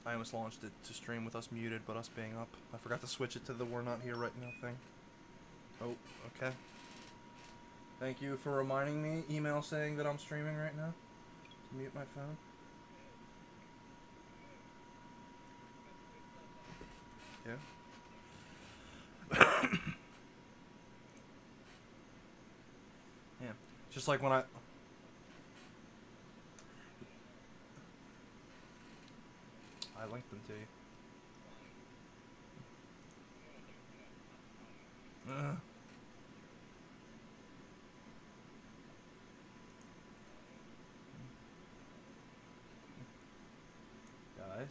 I almost launched it to stream with us muted, but us being up. I forgot to switch it to the we're not here right now thing. Oh, okay. Thank you for reminding me. Email saying that I'm streaming right now. To mute my phone. Yeah. Yeah. Just like when I linked them to you. Guys.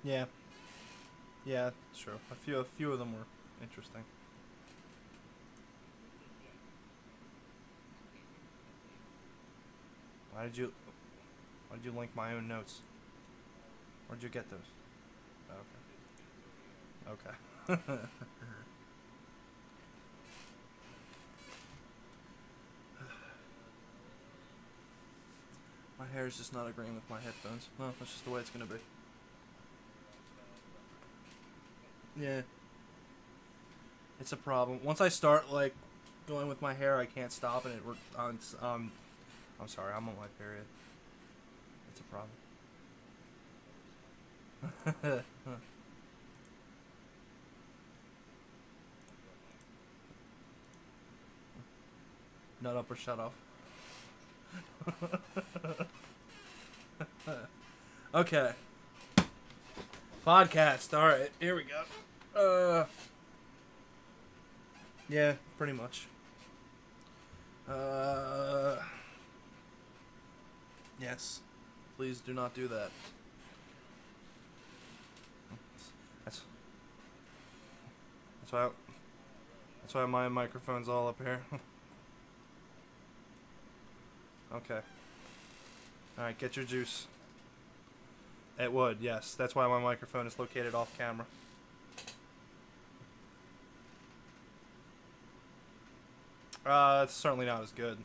Yeah. Yeah, it's true. A few of them were interesting. Why did you link my own notes? Where'd you get those? Oh, okay. Okay. My hair is just not agreeing with my headphones. Well, that's just the way it's gonna be. Yeah. It's a problem. Once I start like going with my hair, I can't stop, and it I'm sorry, I'm on my period. It's a problem. Nut up or shut off. Okay. Podcast. All right, here we go. Yeah, pretty much. Yes. Please do not do that. That's why my microphone's all up here. Okay. Alright, get your juice. It would, yes. That's why my microphone is located off camera. It's certainly not as good.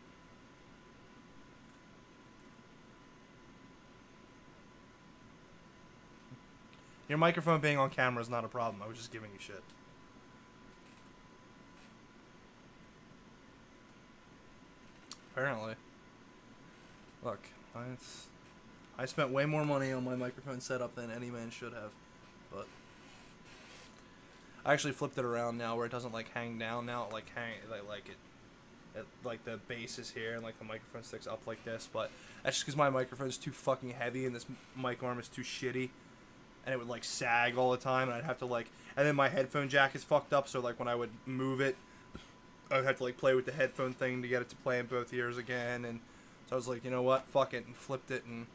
Your microphone being on camera is not a problem. I was just giving you shit. Apparently. Look, I spent way more money on my microphone setup than any man should have, but I actually flipped it around now where it doesn't like hang down now. It like like the base is here and like the microphone sticks up like this, but that's just because my microphone's too fucking heavy and this mic arm is too shitty, and it would like sag all the time, and I'd have to like, and then my headphone jack is fucked up, so like when I would move it, I would have to like play with the headphone thing to get it to play in both ears again, and so I was like, you know what, fuck it, and flipped it, and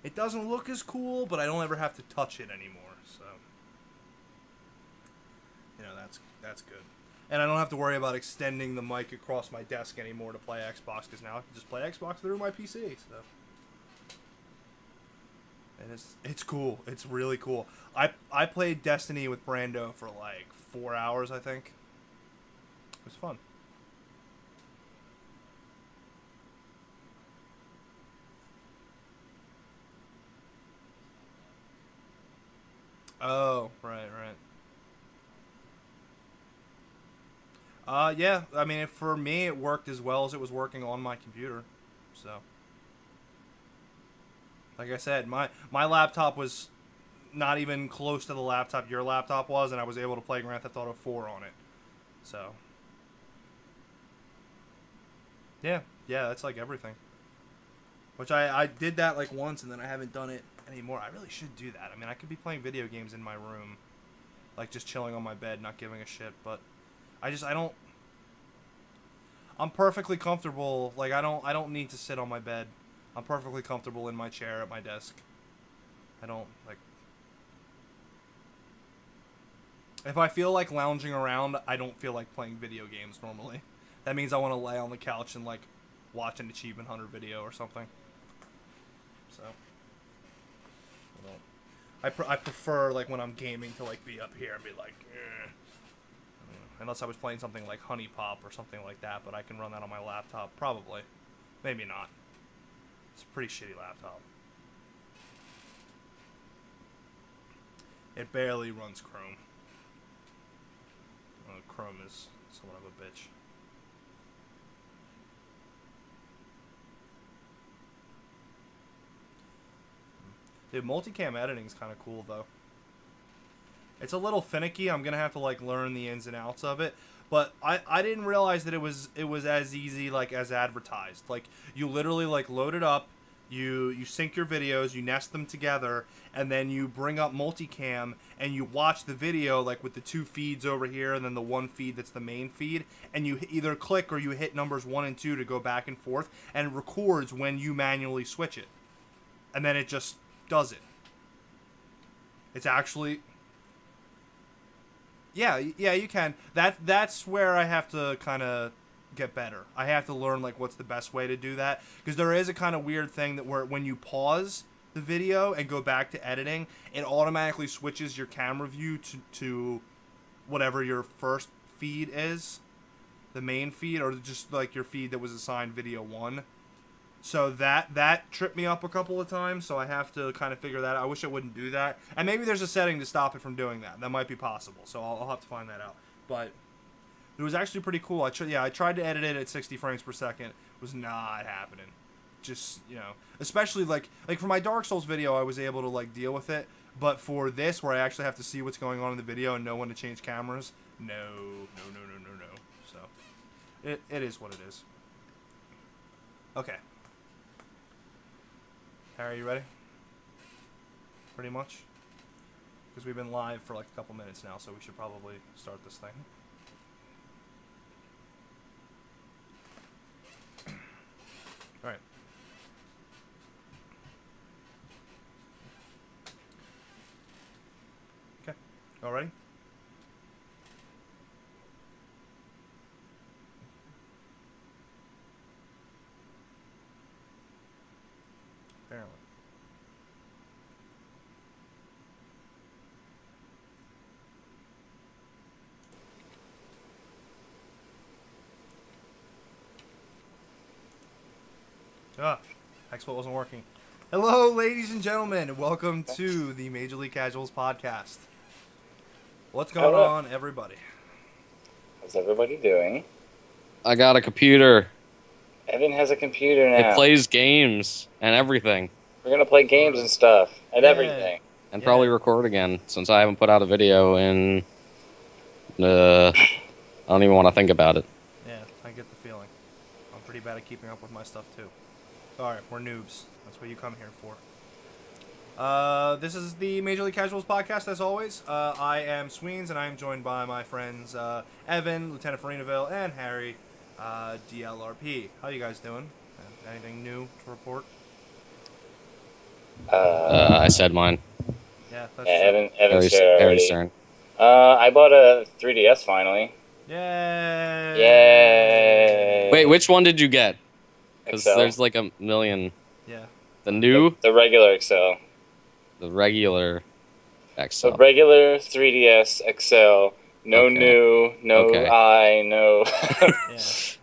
it doesn't look as cool, but I don't ever have to touch it anymore, so, you know, that's good. And I don't have to worry about extending the mic across my desk anymore to play Xbox, because now I can just play Xbox through my PC, so. And it's cool. It's really cool. I played Destiny with Brando for like 4 hours, I think. It was fun. Oh, right. Yeah, I mean, for me, it worked as well as it was working on my computer, so. Like I said, my laptop was not even close to the laptop your laptop was, and I was able to play Grand Theft Auto 4 on it, so. Yeah, that's like everything. Which I did that like once, and then I haven't done it anymore. I really should do that. I mean, I could be playing video games in my room, like just chilling on my bed, not giving a shit, but I don't. I'm perfectly comfortable. Like I don't need to sit on my bed. I'm perfectly comfortable in my chair at my desk. I don't like. If I feel like lounging around, I don't feel like playing video games normally. That means I want to lay on the couch and like watch an Achievement Hunter video or something. So. I prefer like when I'm gaming to like be up here and be like, eh. unless I was playing something like Honey Pop or something like that. But I can run that on my laptop, probably. Maybe not. It's a pretty shitty laptop. It barely runs Chrome. Chrome is somewhat of a bitch. Dude, multicam editing is kind of cool, though. It's a little finicky. I'm gonna have to like learn the ins and outs of it. But I didn't realize that it was as easy like as advertised. Like you literally like load it up, you sync your videos, you nest them together, and then you bring up multicam and you watch the video like with the 2 feeds over here and then the 1 feed that's the main feed, and you either click or you hit numbers 1 and 2 to go back and forth, and it records when you manually switch it. And then it just does it. It's actually... Yeah, you can. That's where I have to kind of get better. I have to learn like what's the best way to do that, because there is a kind of weird thing that where when you pause the video and go back to editing, it automatically switches your camera view to whatever your first feed is, the main feed, or just like your feed that was assigned video 1. So that tripped me up a couple of times, so I have to kind of figure that out. I wish it wouldn't do that. And maybe there's a setting to stop it from doing that. That might be possible, so I'll have to find that out. But it was actually pretty cool. I tried to edit it at 60 frames per second. It was not happening. Just, you know, especially like for my Dark Souls video, I was able to like deal with it. But for this, where I actually have to see what's going on in the video and know when to change cameras, no. So it is what it is. Okay. Harry, you ready? Pretty much? Because we've been live for like a couple minutes now, so we should probably start this thing. Alright. Okay. All ready? Apparently. Export wasn't working. Hello, ladies and gentlemen. Welcome to the Major League Casuals podcast. What's going on, everybody? How's everybody doing? I got a computer. Evan has a computer now. It plays games and everything. We're gonna play games and stuff and everything. And probably record again, since I haven't put out a video in... I don't even want to think about it. Yeah, I get the feeling. I'm pretty bad at keeping up with my stuff, too. Alright, we're noobs. That's what you come here for. This is the Major League Casuals podcast, as always. I am Sweens, and I am joined by my friends Evan, Lieutenant Farinaville, and Harry, DLRP. How you guys doing? Anything new to report? I said mine. Yeah, Evan's Harry's turn. I bought a 3DS finally. Yay! Yay! Wait, which one did you get? Because XL. there's like a million. Yeah. The new? The regular XL. The regular XL. The regular 3DS XL. No new, no no...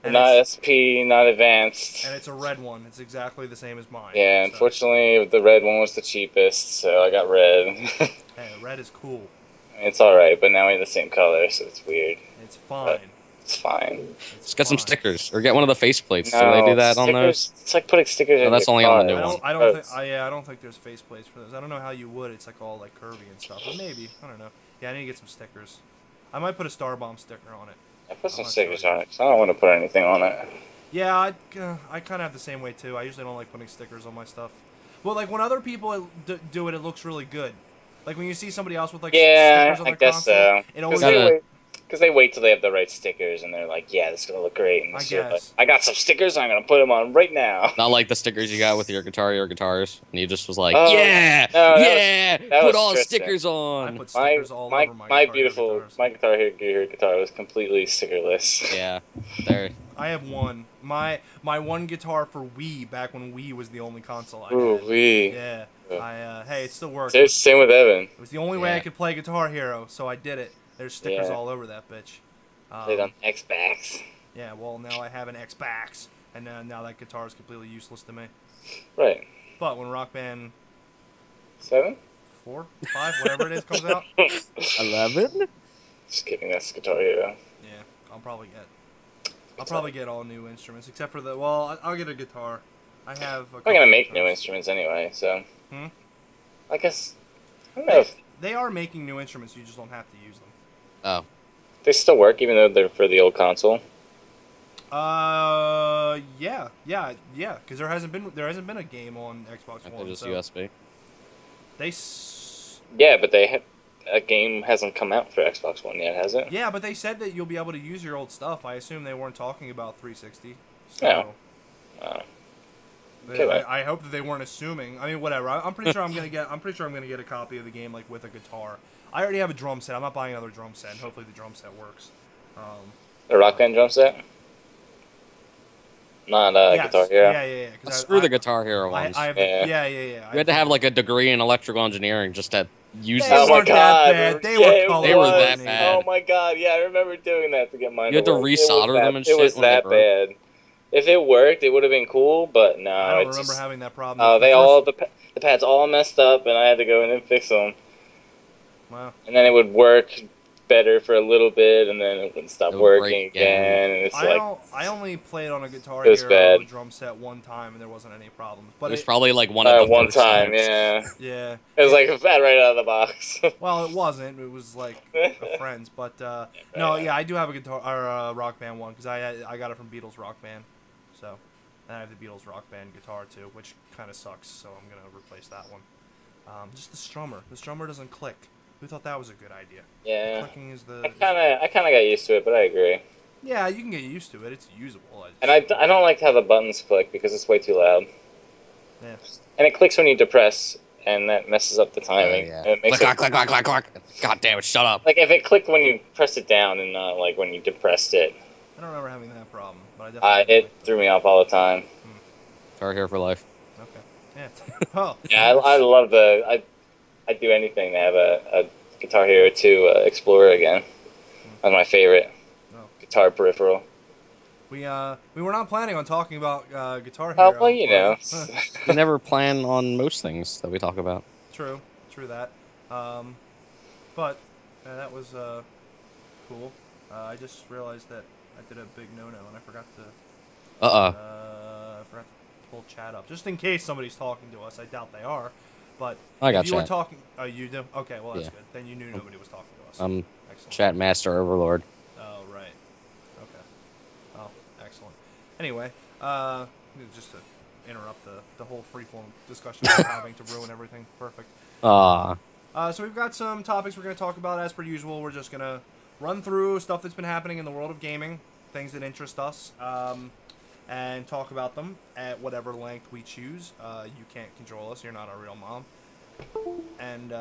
Yeah. Not SP, not advanced. And it's a red one. It's exactly the same as mine. Yeah, so. Unfortunately, the red one was the cheapest, so I got red. Hey, red is cool. It's alright, but now we have the same color, so it's weird. It's fine. It's fine. Just get some stickers, or get one of the faceplates. No, do they do that stickers, on those? It's like putting stickers in that's your only car. on the new one. I don't think there's faceplates for those. I don't know how you would. It's like all like curvy and stuff. But maybe. I don't know. Yeah, I need to get some stickers. I might put a Star Bomb sticker on it. I put some stickers on it, because I don't want to put anything on it. Yeah, I kind of have the same way too. I usually don't like putting stickers on my stuff. Well, like when other people do it, it looks really good. Like when you see somebody else with like stickers on their console, it always because they wait till they have the right stickers and they're like, yeah, this is gonna look great. And I guess. Like, I got some stickers. I'm gonna put them on right now. Not like the stickers you got with your guitars, and you just was like, Oh, yeah, no, yeah, that put was all Tristan. stickers I on. put stickers all over my my Guitar beautiful Hero guitars. my Guitar Hero guitar was completely stickerless. Yeah, there. I have one. My one guitar for Wii back when Wii was the only console I Ooh, had. we. Yeah. Hey, it still works. Same with Evan. It was the only way I Yeah. could play Guitar Hero, so I did it. There's stickers Yeah. all over that bitch. Played on Xbox. Yeah, well, now I have an Xbox, and now that guitar is completely useless to me. Right. But when Rock Band 7? 4, 5, whatever it is, comes out, 11? Just kidding. That's Guitar Hero. yeah, I'll probably get all new instruments except for the. Well, I'll get a guitar. I have. I'm not gonna make new instruments anyway, so. Hmm? I guess. I don't know if They are making new instruments. You just don't have to use them. Oh. they still work, even though they're for the old console. Yeah. Because there hasn't been a game on Xbox They're One. just So USB. Yeah, but a game hasn't come out for Xbox One yet, has it? Yeah, but they said that you'll be able to use your old stuff. I assume they weren't talking about 360. So. No. Oh. Okay, I hope that they weren't assuming. I mean, whatever. I'm pretty sure I'm gonna get a copy of the game like with a guitar. I already have a drum set. I'm not buying another drum set. And hopefully the drum set works. A Rock Band drum set? Not Yes. Guitar Hero. Yeah. 'Cause Screw the Guitar Hero ones. Yeah. You had to have like a degree in electrical engineering just to use They this. Oh my weren't that god. bad. They Yeah, were it They were was. that bad. Oh my god, yeah, I remember doing that to get mine. You had to work. resolder them and It was shit when they that broke. bad. If it worked, it would have been cool, but no. I don't it's remember just, having that problem. Oh, The first- the pads all messed up, and I had to go in and fix them. Wow. And then it would work better for a little bit, and then it would stop It would break working again. again. And it's like, I only played on a Guitar It was Hero bad. drum set one time, and there wasn't any problems. It But was probably like one of the one first time, times. yeah. yeah. It was like bad right out of the box. Well, it wasn't. It was like a friend's. But no, yeah, I do have a guitar or a Rock Band one because I got it from Beatles Rock Band. So, and I have the Beatles Rock Band guitar too, which kind of sucks. So I'm gonna replace that one. Just the strummer. The strummer doesn't click. Who thought that was a good idea? Yeah. Clicking is the. I kind of got used to it, but I agree. Yeah, you can get used to it. It's usable. And I don't like how the buttons click because it's way too loud. Yeah. And it clicks when you depress, and that messes up the timing. Yeah. And it makes Click, click, click, click, click. God damn it, shut up. Like if it clicked when you pressed it down and not like when you depressed it. I don't remember having that problem, but I definitely. It threw me off all the time. Guitar Hero for life. Okay. Yeah. Oh. Yeah, I love I'd do anything to have a Guitar Hero 2 Explorer again. That's my favorite Oh. guitar peripheral. We were not planning on talking about Guitar Hero. Oh, well, you know. We never plan on most things that we talk about. True that. But that was cool. I just realized that I did a big no-no and I forgot to pull chat up just in case somebody's talking to us. I doubt they are, but I got if you were chat. talking, oh, you do? Okay, well that's Yeah. good. Then you knew nobody was talking to us. Excellent. Chat Master Overlord. Oh right. Okay. Oh, excellent. Anyway, just to interrupt the whole freeform discussion we're having to ruin everything. Perfect. Ah, So we've got some topics we're going to talk about as per usual. We're just going to run through stuff that's been happening in the world of gaming, things that interest us, and talk about them at whatever length we choose. You can't control us. You're not a real mom. And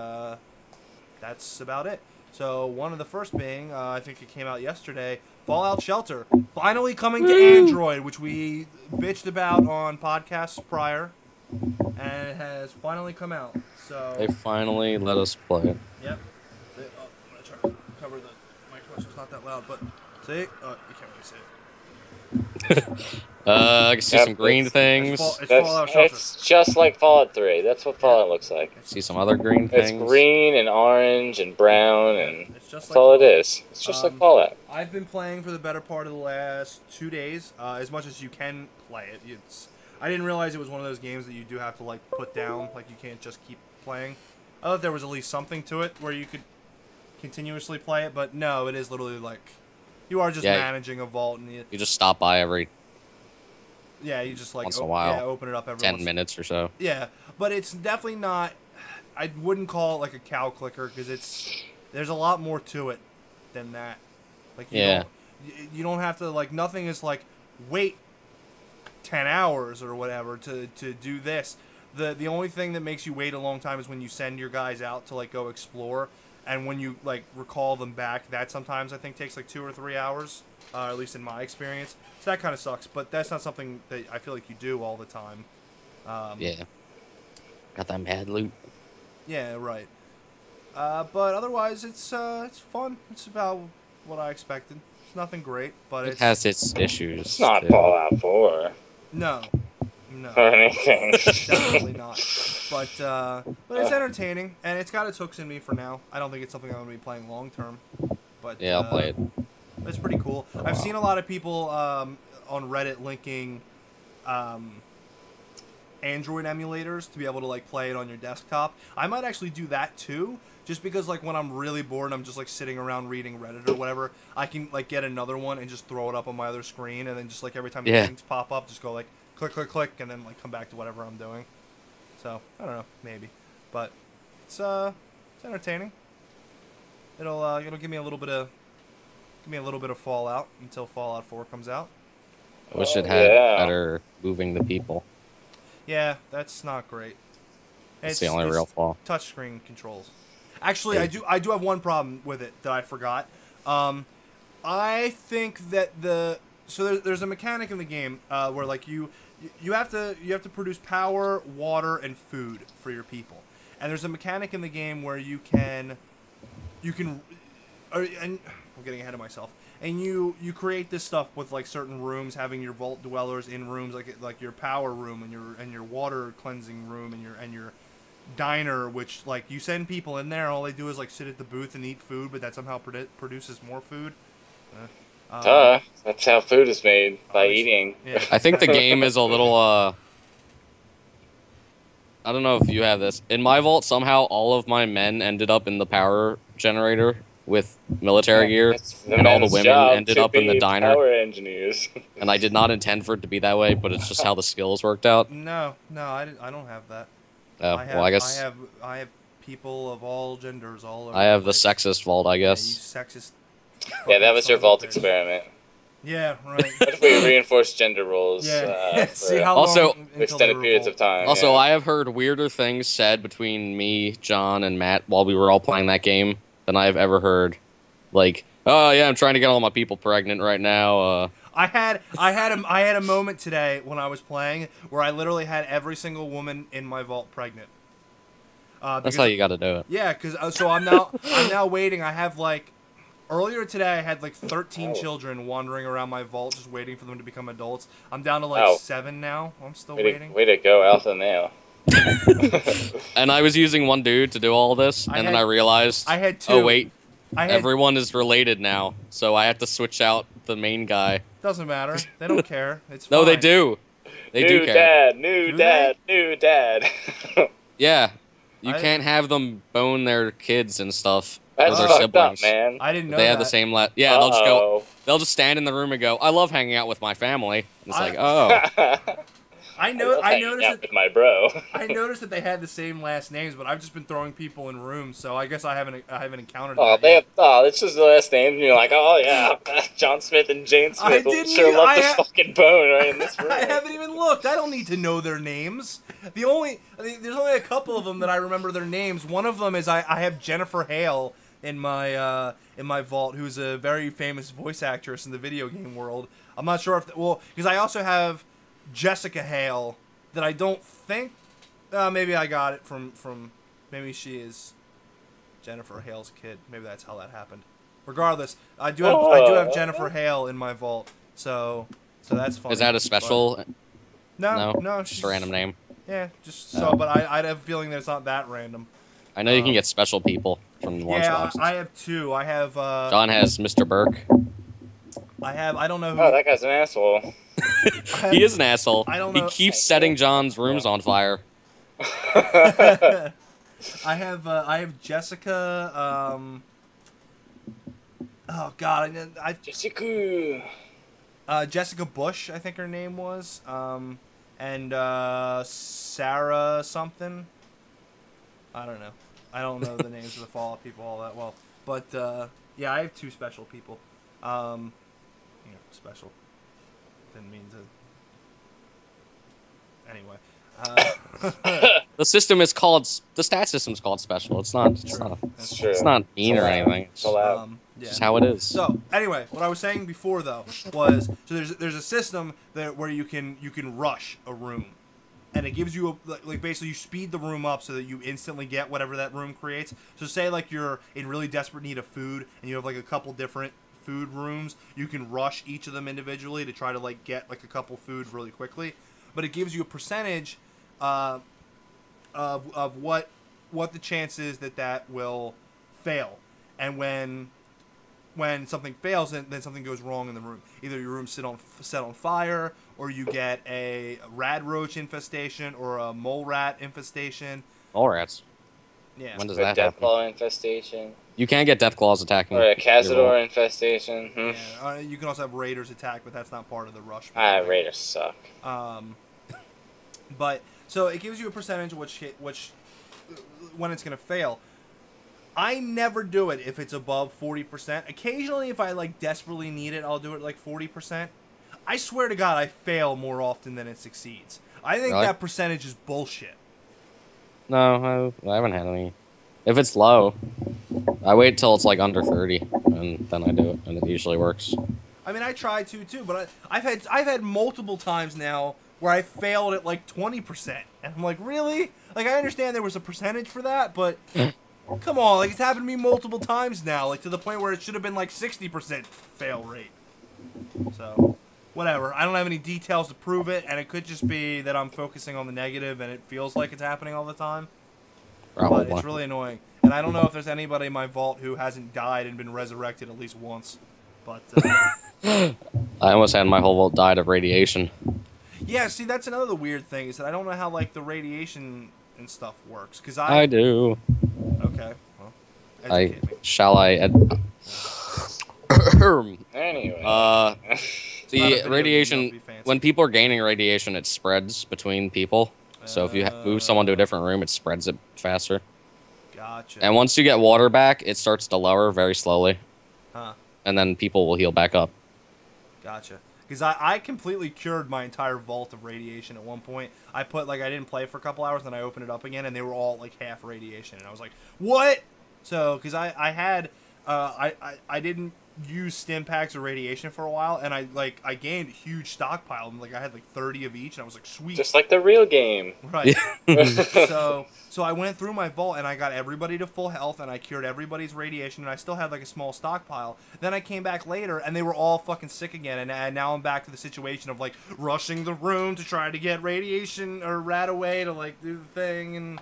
that's about it. So one of the first being, I think it came out yesterday, Fallout Shelter, finally coming to Android, which we bitched about on podcasts prior, and it has finally come out. So they finally let us play it. yep. I'm gonna try to cover the microphone so it's not that loud, but see, you can't really see it. I can see Yep, some green it's- things. It's Fallout Shelter. It's just like Fallout 3. That's what Fallout looks like. See some other green It's things. green and orange and brown, and It's just that's like all it Fallout. is. It's just like Fallout. I've been playing for the better part of the last 2 days, as much as you can play it. I didn't realize it was one of those games that you do have to like put down, like you can't just keep playing. I thought there was at least something to it where you could continuously play it, but no, it is literally like you are just Yeah. managing a vault, and You just stop by every you just like Once in a while. open it up every 10 once. minutes or so. Yeah, but it's definitely not. I wouldn't call it like a cow clicker because there's a lot more to it than that. Like you don't have to like nothing is like wait 10 hours or whatever to do this. The only thing that makes you wait a long time is when you send your guys out to like go explore, and when you like recall them back, that sometimes I think takes like 2 or 3 hours, at least in my experience. So that kind of sucks, but that's not something that I feel like you do all the time. Yeah. Got that mad loot. Yeah, right. But otherwise, it's fun. It's about what I expected. It's nothing great, but It has its issues. It's not too. Fallout 4 no, or anything. definitely not. But it's entertaining, and it's got its hooks in me for now. I don't think it's something I'm gonna be playing long term. But Yeah, I'll play it. It's pretty cool. I've seen a lot of people on Reddit linking Android emulators to be able to like play it on your desktop. I might actually do that too, just because like when I'm really bored and I'm just like sitting around reading Reddit or whatever, I can like get another one and just throw it up on my other screen, and then just like every time Yeah. things pop up, just go like click, click, click, and then like come back to whatever I'm doing. So I don't know, maybe, but it's entertaining. It'll give me a little bit of Fallout until Fallout 4 comes out. I wish it Oh, had yeah. better moving the people. Yeah, that's not great. That's the only real flaw. Touchscreen controls. Actually, Yeah. I do have one problem with it that I forgot. I think that there's a mechanic in the game where like you have to produce power, water, and food for your people. And there's a mechanic in the game where and I'm getting ahead of myself. And you create this stuff with like certain rooms, having your vault dwellers in rooms like your power room and your water cleansing room and your diner, which like you send people in there, all they do is like sit at the booth and eat food, but that somehow produces more food. That's how food is made, by obviously. eating. Yeah. I think the game is a little, I don't know if you have this. In my vault, somehow all of my men ended up in the power generator with military gear, It's and all the men's women job ended to up in the be diner. Power engineers. And I did not intend for it to be that way, but it's just how the skills worked out. No, I don't have that. Well, I guess I have people of all genders all over. I have the place. sexist vault, I Yeah, guess. you sexist. Yeah, that was your son of a vault bitch. experiment. Yeah, right. What if we reinforce gender roles Yeah. for See how Also- long until extended they periods of revolt. time? Also, yeah. I have heard weirder things said between me, John, and Matt while we were all playing that game than I have ever heard. Like, oh yeah, I'm trying to get all my people pregnant right now. I had a moment today when I was playing where I literally had every single woman in my vault pregnant. That's Because- how you got to do it. Yeah, because so I'm now waiting. I have like earlier today I had like 13 Oh. children wandering around my vault just waiting for them to become adults. I'm down to like Oh. 7 now. I'm still Way waiting. to go, alpha male. And I was using one dude to do all this, I and then had- I realized, I had 2. oh wait, I had everyone is related now, so I have to switch out the main guy. doesn't matter. They don't care. It's No, they fine. do. They do New care. dad, new Do dad, new dad. Yeah, you I- can't have them bone their kids and stuff. That's or their fucked up, siblings. man. I didn't know They that. have the same yeah, they'll just go. Uh-oh. They'll just stand in the room and go, "I love hanging out with my family." And it's I- like, oh, I love hanging noticed out that with my bro. I noticed that they had the same last names, but I've just been throwing people in rooms, so I guess I haven't encountered Oh, that they yet. have. Oh, it's just the last name, and you're like, oh yeah, John Smith and Jane I Smith will didn't sure even- love I the ha- fucking bone right in this room. I haven't even looked. I don't need to know their names. There's only a couple of them that I remember their names. One of them is I have Jennifer Hale in my vault, who's a very famous voice actress in the video game world. I'm not sure if because I also have Jessica Hale that I don't think maybe I got it from maybe she is Jennifer Hale's kid. Maybe that's how that happened. Regardless, I do have Jennifer Hale in my vault, so that's fun. is that a special? No, Just she's a random name. Yeah, just so. Oh. But I have a feeling that it's not that random. I know you can get special people from the launch Yeah, boxes. I have 2. I have John has Mr. Burke. I don't know who. Oh, that guy's an asshole. He is an asshole. I don't He know- keeps setting John's rooms on fire. I have Jessica. Oh God, Jessica. Jessica Bush, I think her name was. And Sarah something. I don't know. I don't know the names of the Fallout people all that well. But yeah, I have 2 special people. Special. Didn't mean to. Anyway. The system is called the stat system's called special. It's not. It's not. That's true. It's not mean or anything. It's It's allowed. Yeah. just how it is. So anyway, what I was saying before though was there's a system where you can rush a room, and it gives you like basically you speed the room up so that you instantly get whatever that room creates. So say like you're in really desperate need of food and you have like a couple different food rooms, you can rush each of them individually to try to like get like a couple food really quickly. But it gives you a percentage of what the chance is that will fail, and when something fails, then something goes wrong in the room. Either your room's set on fire, or you get a rad roach infestation, or a mole rat infestation. Mole rats. Yeah. When does A that happen? Deathclaw infestation. You can get death claws attacking. Or a your Cazador roll. infestation. Yeah, you can also have raiders attack, but that's not part of the rush. Raiders suck. But so it gives you a percentage which when it's gonna fail. I never do it if it's above 40%. Occasionally, if I like desperately need it, I'll do it like 40%. I swear to God, I fail more often than it succeeds. I think Really? that percentage is bullshit. No, I haven't had any. If it's low, I wait till it's like under 30, and then I do it, and it usually works. I mean, I try to too, but I've had multiple times now where I failed at like 20%, and I'm like, really? Like, I understand there was a percentage for that, but come on, like it's happened to me multiple times now, like to the point where it should have been like 60% fail rate. So, whatever. I don't have any details to prove it, and it could just be that I'm focusing on the negative, and it feels like it's happening all the time. Probably. But it's really annoying, and I don't know if there's anybody in my vault who hasn't died and been resurrected at least once. But I almost had my whole vault died of radiation. yeah, see, that's another weird thing is that I don't know how like the radiation and stuff works because I do. Okay, well, educate me. Shall I? Anyway. Not a The video game, don't radiation. be fancy. When people are gaining radiation, it spreads between people. So if you move someone to a different room, it spreads it faster. Gotcha. And once you get water back, it starts to lower very slowly, Huh. and then people will heal back up. Gotcha. Because I completely cured my entire vault of radiation at one point. I didn't play for a couple hours, then I opened it up again, and they were all like half radiation, and I was like, what? So, because I didn't use stim packs or radiation for a while, and I gained a huge stockpile, and like I had like 30 of each, and I was like, sweet. Just like the real game. Right. So I went through my vault and I got everybody to full health and I cured everybody's radiation and I still had like a small stockpile. Then I came back later and they were all fucking sick again and now I'm back to the situation of like rushing the room to try to get radiation or rat away to like do the thing and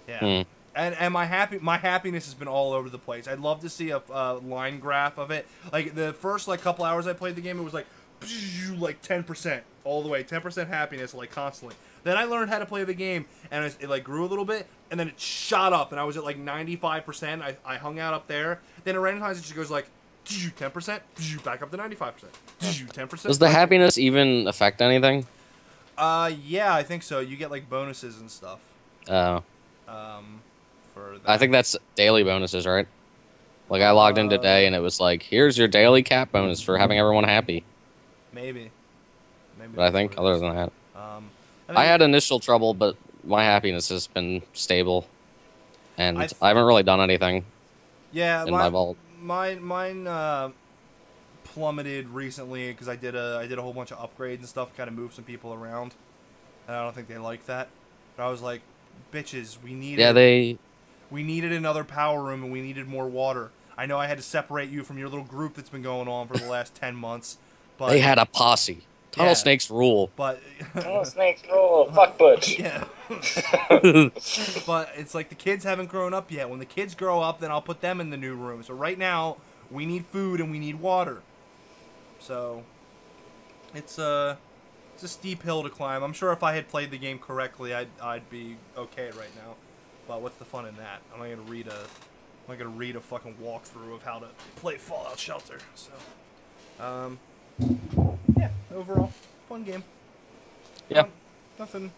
yeah. And my happiness has been all over the place. I'd love to see a line graph of it. Like the first like couple hours I played the game, it was like 10% all the way, 10% happiness like constantly. Then I learned how to play the game, and it like grew a little bit, and then it shot up, and I was at like 95%. I hung out up there. Then at random times it just goes like 10%, back up to 95%, 10%. Does the happiness even affect anything? Yeah, I think so. You get like bonuses and stuff. Oh, For that. I think that's daily bonuses, right? Like I logged in today, and it was like, here's your daily cap bonus for having everyone happy. Maybe. But I think that's what it other is. than that, think- I had initial trouble, but my happiness has been stable, and I've- I haven't really done anything Yeah, in my vault. Mine plummeted recently because I did a whole bunch of upgrades and stuff, kind of moved some people around, and I don't think they liked that. But I was like, bitches, we needed another power room and we needed more water. I know I had to separate you from your little group that's been going on for the last 10 months, but They had a posse. Tunnel Yeah. snakes rule. but Oh, snakes rule. Fuck Butch. yeah. But it's like the kids haven't grown up yet. When the kids grow up, then I'll put them in the new room. So right now, we need food and we need water. So it's a steep hill to climb. I'm sure if I had played the game correctly, I'd be okay right now. But what's the fun in that? I'm not gonna read a fucking walkthrough of how to play Fallout Shelter. So, yeah, overall, fun game. Yeah. Nothing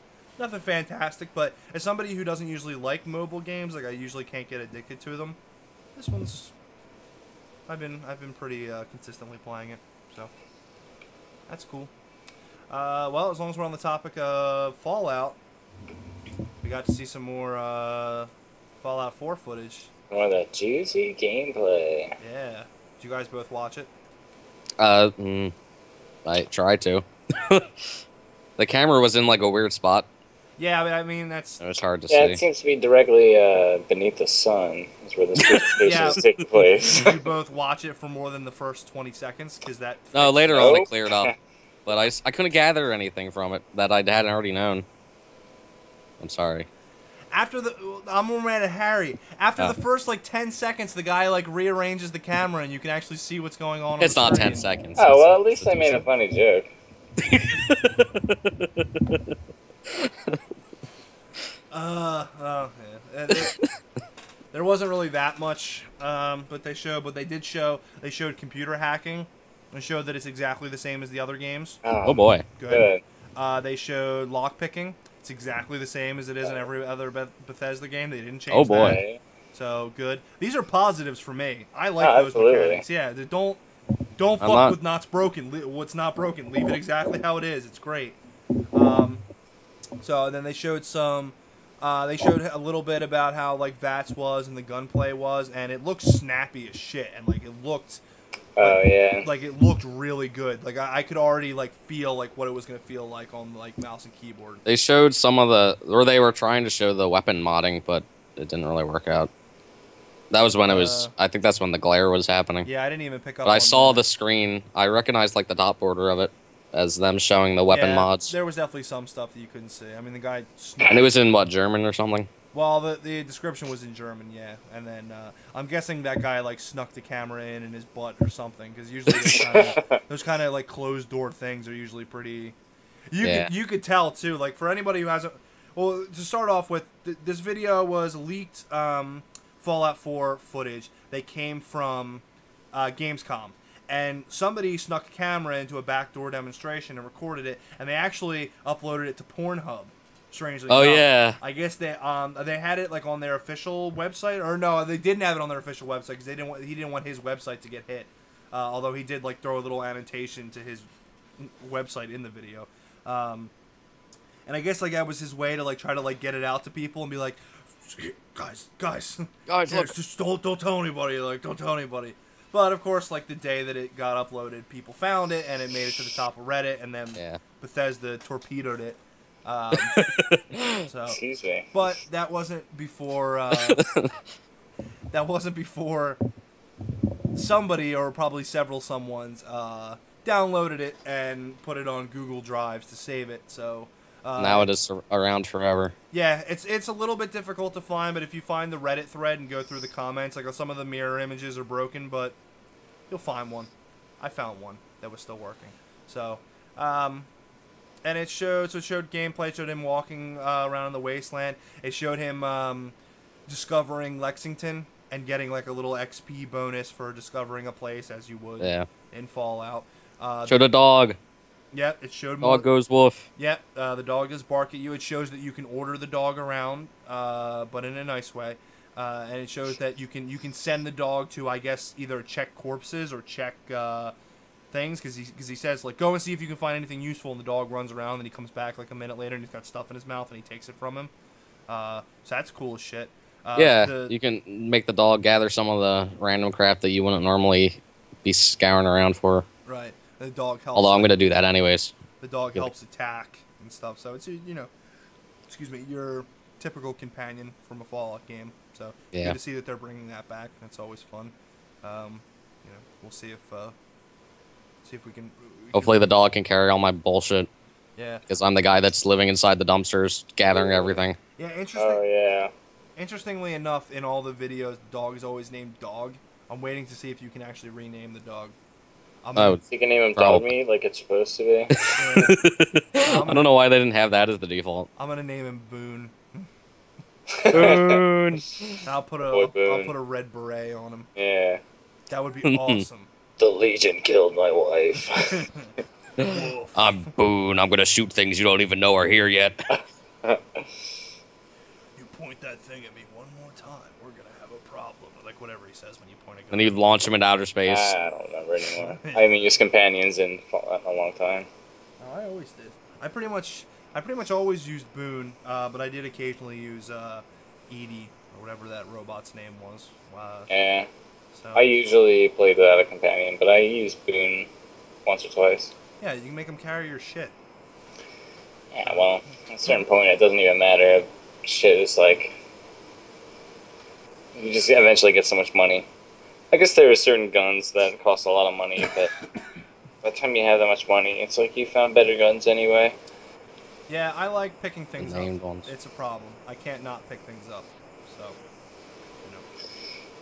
fantastic, but as somebody who doesn't usually like mobile games, like I usually can't get addicted to them. This one's I've been pretty consistently playing it, so that's cool. Well, as long as we're on the topic of Fallout, we got to see some more Fallout 4 footage. More of the juicy gameplay. Yeah, did you guys both watch it? I tried to. The camera was in like a weird spot, Yeah, I mean that's It's hard to Yeah, see. it seems to be directly beneath the sun is where this presentation Yeah. is taking place. Did you both watch it for more than the first 20 seconds? Because that. No, fixes later it. on it Nope. cleared up, but I couldn't gather anything from it that I hadn't already known. I'm sorry. After the, I'm more mad at Harry. After Oh. the first like 10 seconds, the guy like rearranges the camera and you can actually see what's going on. It's the not screen. 10 seconds. Oh well, at It's least I made a funny joke. Oh yeah. There wasn't really that much, but they showed computer hacking. They showed that it's exactly the same as the other games. Oh boy. Good. They showed lockpicking. It's exactly the same as it is in every other Bethesda game. They didn't change Oh, boy. that. Right. So good. These are positives for me. I like Oh, those absolutely. mechanics. Yeah, don't I'm fuck not- with what's broken. Leave it exactly how it is. It's great. So then they showed some. They showed a little bit about how like VATS was and the gunplay was, and it looked snappy as shit, and like it looked Oh yeah. like it looked really good. Like I could already like feel like what it was gonna feel like on like mouse and keyboard. They showed some of or they were trying to show the weapon modding, but it didn't really work out. That was when it was. I think that's when the glare was happening. Yeah, I didn't even pick up. But I on saw that. the screen. I recognized like the top border of it as them showing the weapon Yeah, mods. There was definitely some stuff that you couldn't see. I mean, the guy. And it was in what, German or something? Well, the description was in German, yeah, and then I'm guessing that guy like snuck the camera in his butt or something, because usually those kind of like closed door things are usually pretty. You could tell too, like for anybody who hasn't. Well, to start off with, this video was leaked Fallout 4 footage. They came from Gamescom. And somebody snuck a camera into a backdoor demonstration and recorded it, and they actually uploaded it to Pornhub. Strangely Oh, enough. yeah. I guess they had it like on their official website, or no, they didn't have it on their official website because he didn't want his website to get hit. Although he did like throw a little annotation to his website in the video, and I guess like that was his way to like try to like get it out to people and be like, guys, Guys, yeah, look. just don't tell anybody, like don't tell anybody. But of course, like the day that it got uploaded, people found it and it made it to the top of Reddit, and then Yeah. Bethesda torpedoed it. So, Excuse me. but that wasn't before. That wasn't before somebody or probably several someones downloaded it and put it on Google Drives to save it. So Now it is around forever. yeah, it's a little bit difficult to find, but if you find the Reddit thread and go through the comments, like some of the mirror images are broken, but you'll find one. I found one that was still working. So, and it showed gameplay. It showed him walking around in the wasteland. It showed him discovering Lexington and getting like a little XP bonus for discovering a place, as you would Yeah. in Fallout. Showed a dog. Yep, it showed more. Dog goes woof. Yep, the dog does bark at you. It shows that you can order the dog around, but in a nice way. And it shows that you can send the dog to, I guess, either check corpses or check things, because he says like, go and see if you can find anything useful, and the dog runs around and he comes back like a minute later and he's got stuff in his mouth and he takes it from him. So that's cool as shit. Yeah, you can make the dog gather some of the random crap that you wouldn't normally be scouring around for. Right. The dog helps. Although I'm going to do that anyways. The dog helps attack and stuff. So it's excuse me, your typical companion from a Fallout game. So Yeah. good to see that they're bringing that back. That's always fun. We'll see if we can. Hopefully the dog can carry all my bullshit, Yeah. because I'm the guy that's living inside the dumpsters, gathering everything. Yeah. Interesting. Oh yeah. Interestingly enough, in all the videos, the dog is always named Dog. I'm waiting to see if you can actually rename the dog. Oh, You can name him Probably. Dog Meat like it's supposed to be. I don't know why they didn't have that as the default. I'm gonna name him Boone. Boone. And I'll put Boy, I'll Boone. put a red beret on him. Yeah. That would be awesome. The Legion killed my wife. Wolf. I'm Boone. I'm gonna shoot things you don't even know are here yet. You point that thing at me one more time, we're gonna have a problem. Like whatever he says when you point a gun. And you launch him into outer space. I don't remember anymore. I haven't used companions in a long time. Oh, I always did. I pretty much always used Boone, but I did occasionally use Edie or whatever that robot's name was. Yeah. So I usually played without a companion, but I used Boone once or twice. yeah, you can make him carry your shit. Yeah, well, at a certain point, it doesn't even matter. Shit is like, you just eventually get so much money. I guess there are certain guns that cost a lot of money, but by the time you have that much money, it's like you found better guns anyway. Yeah, I like picking things Named up. ones. It's a problem. I can't not pick things up. So, you know.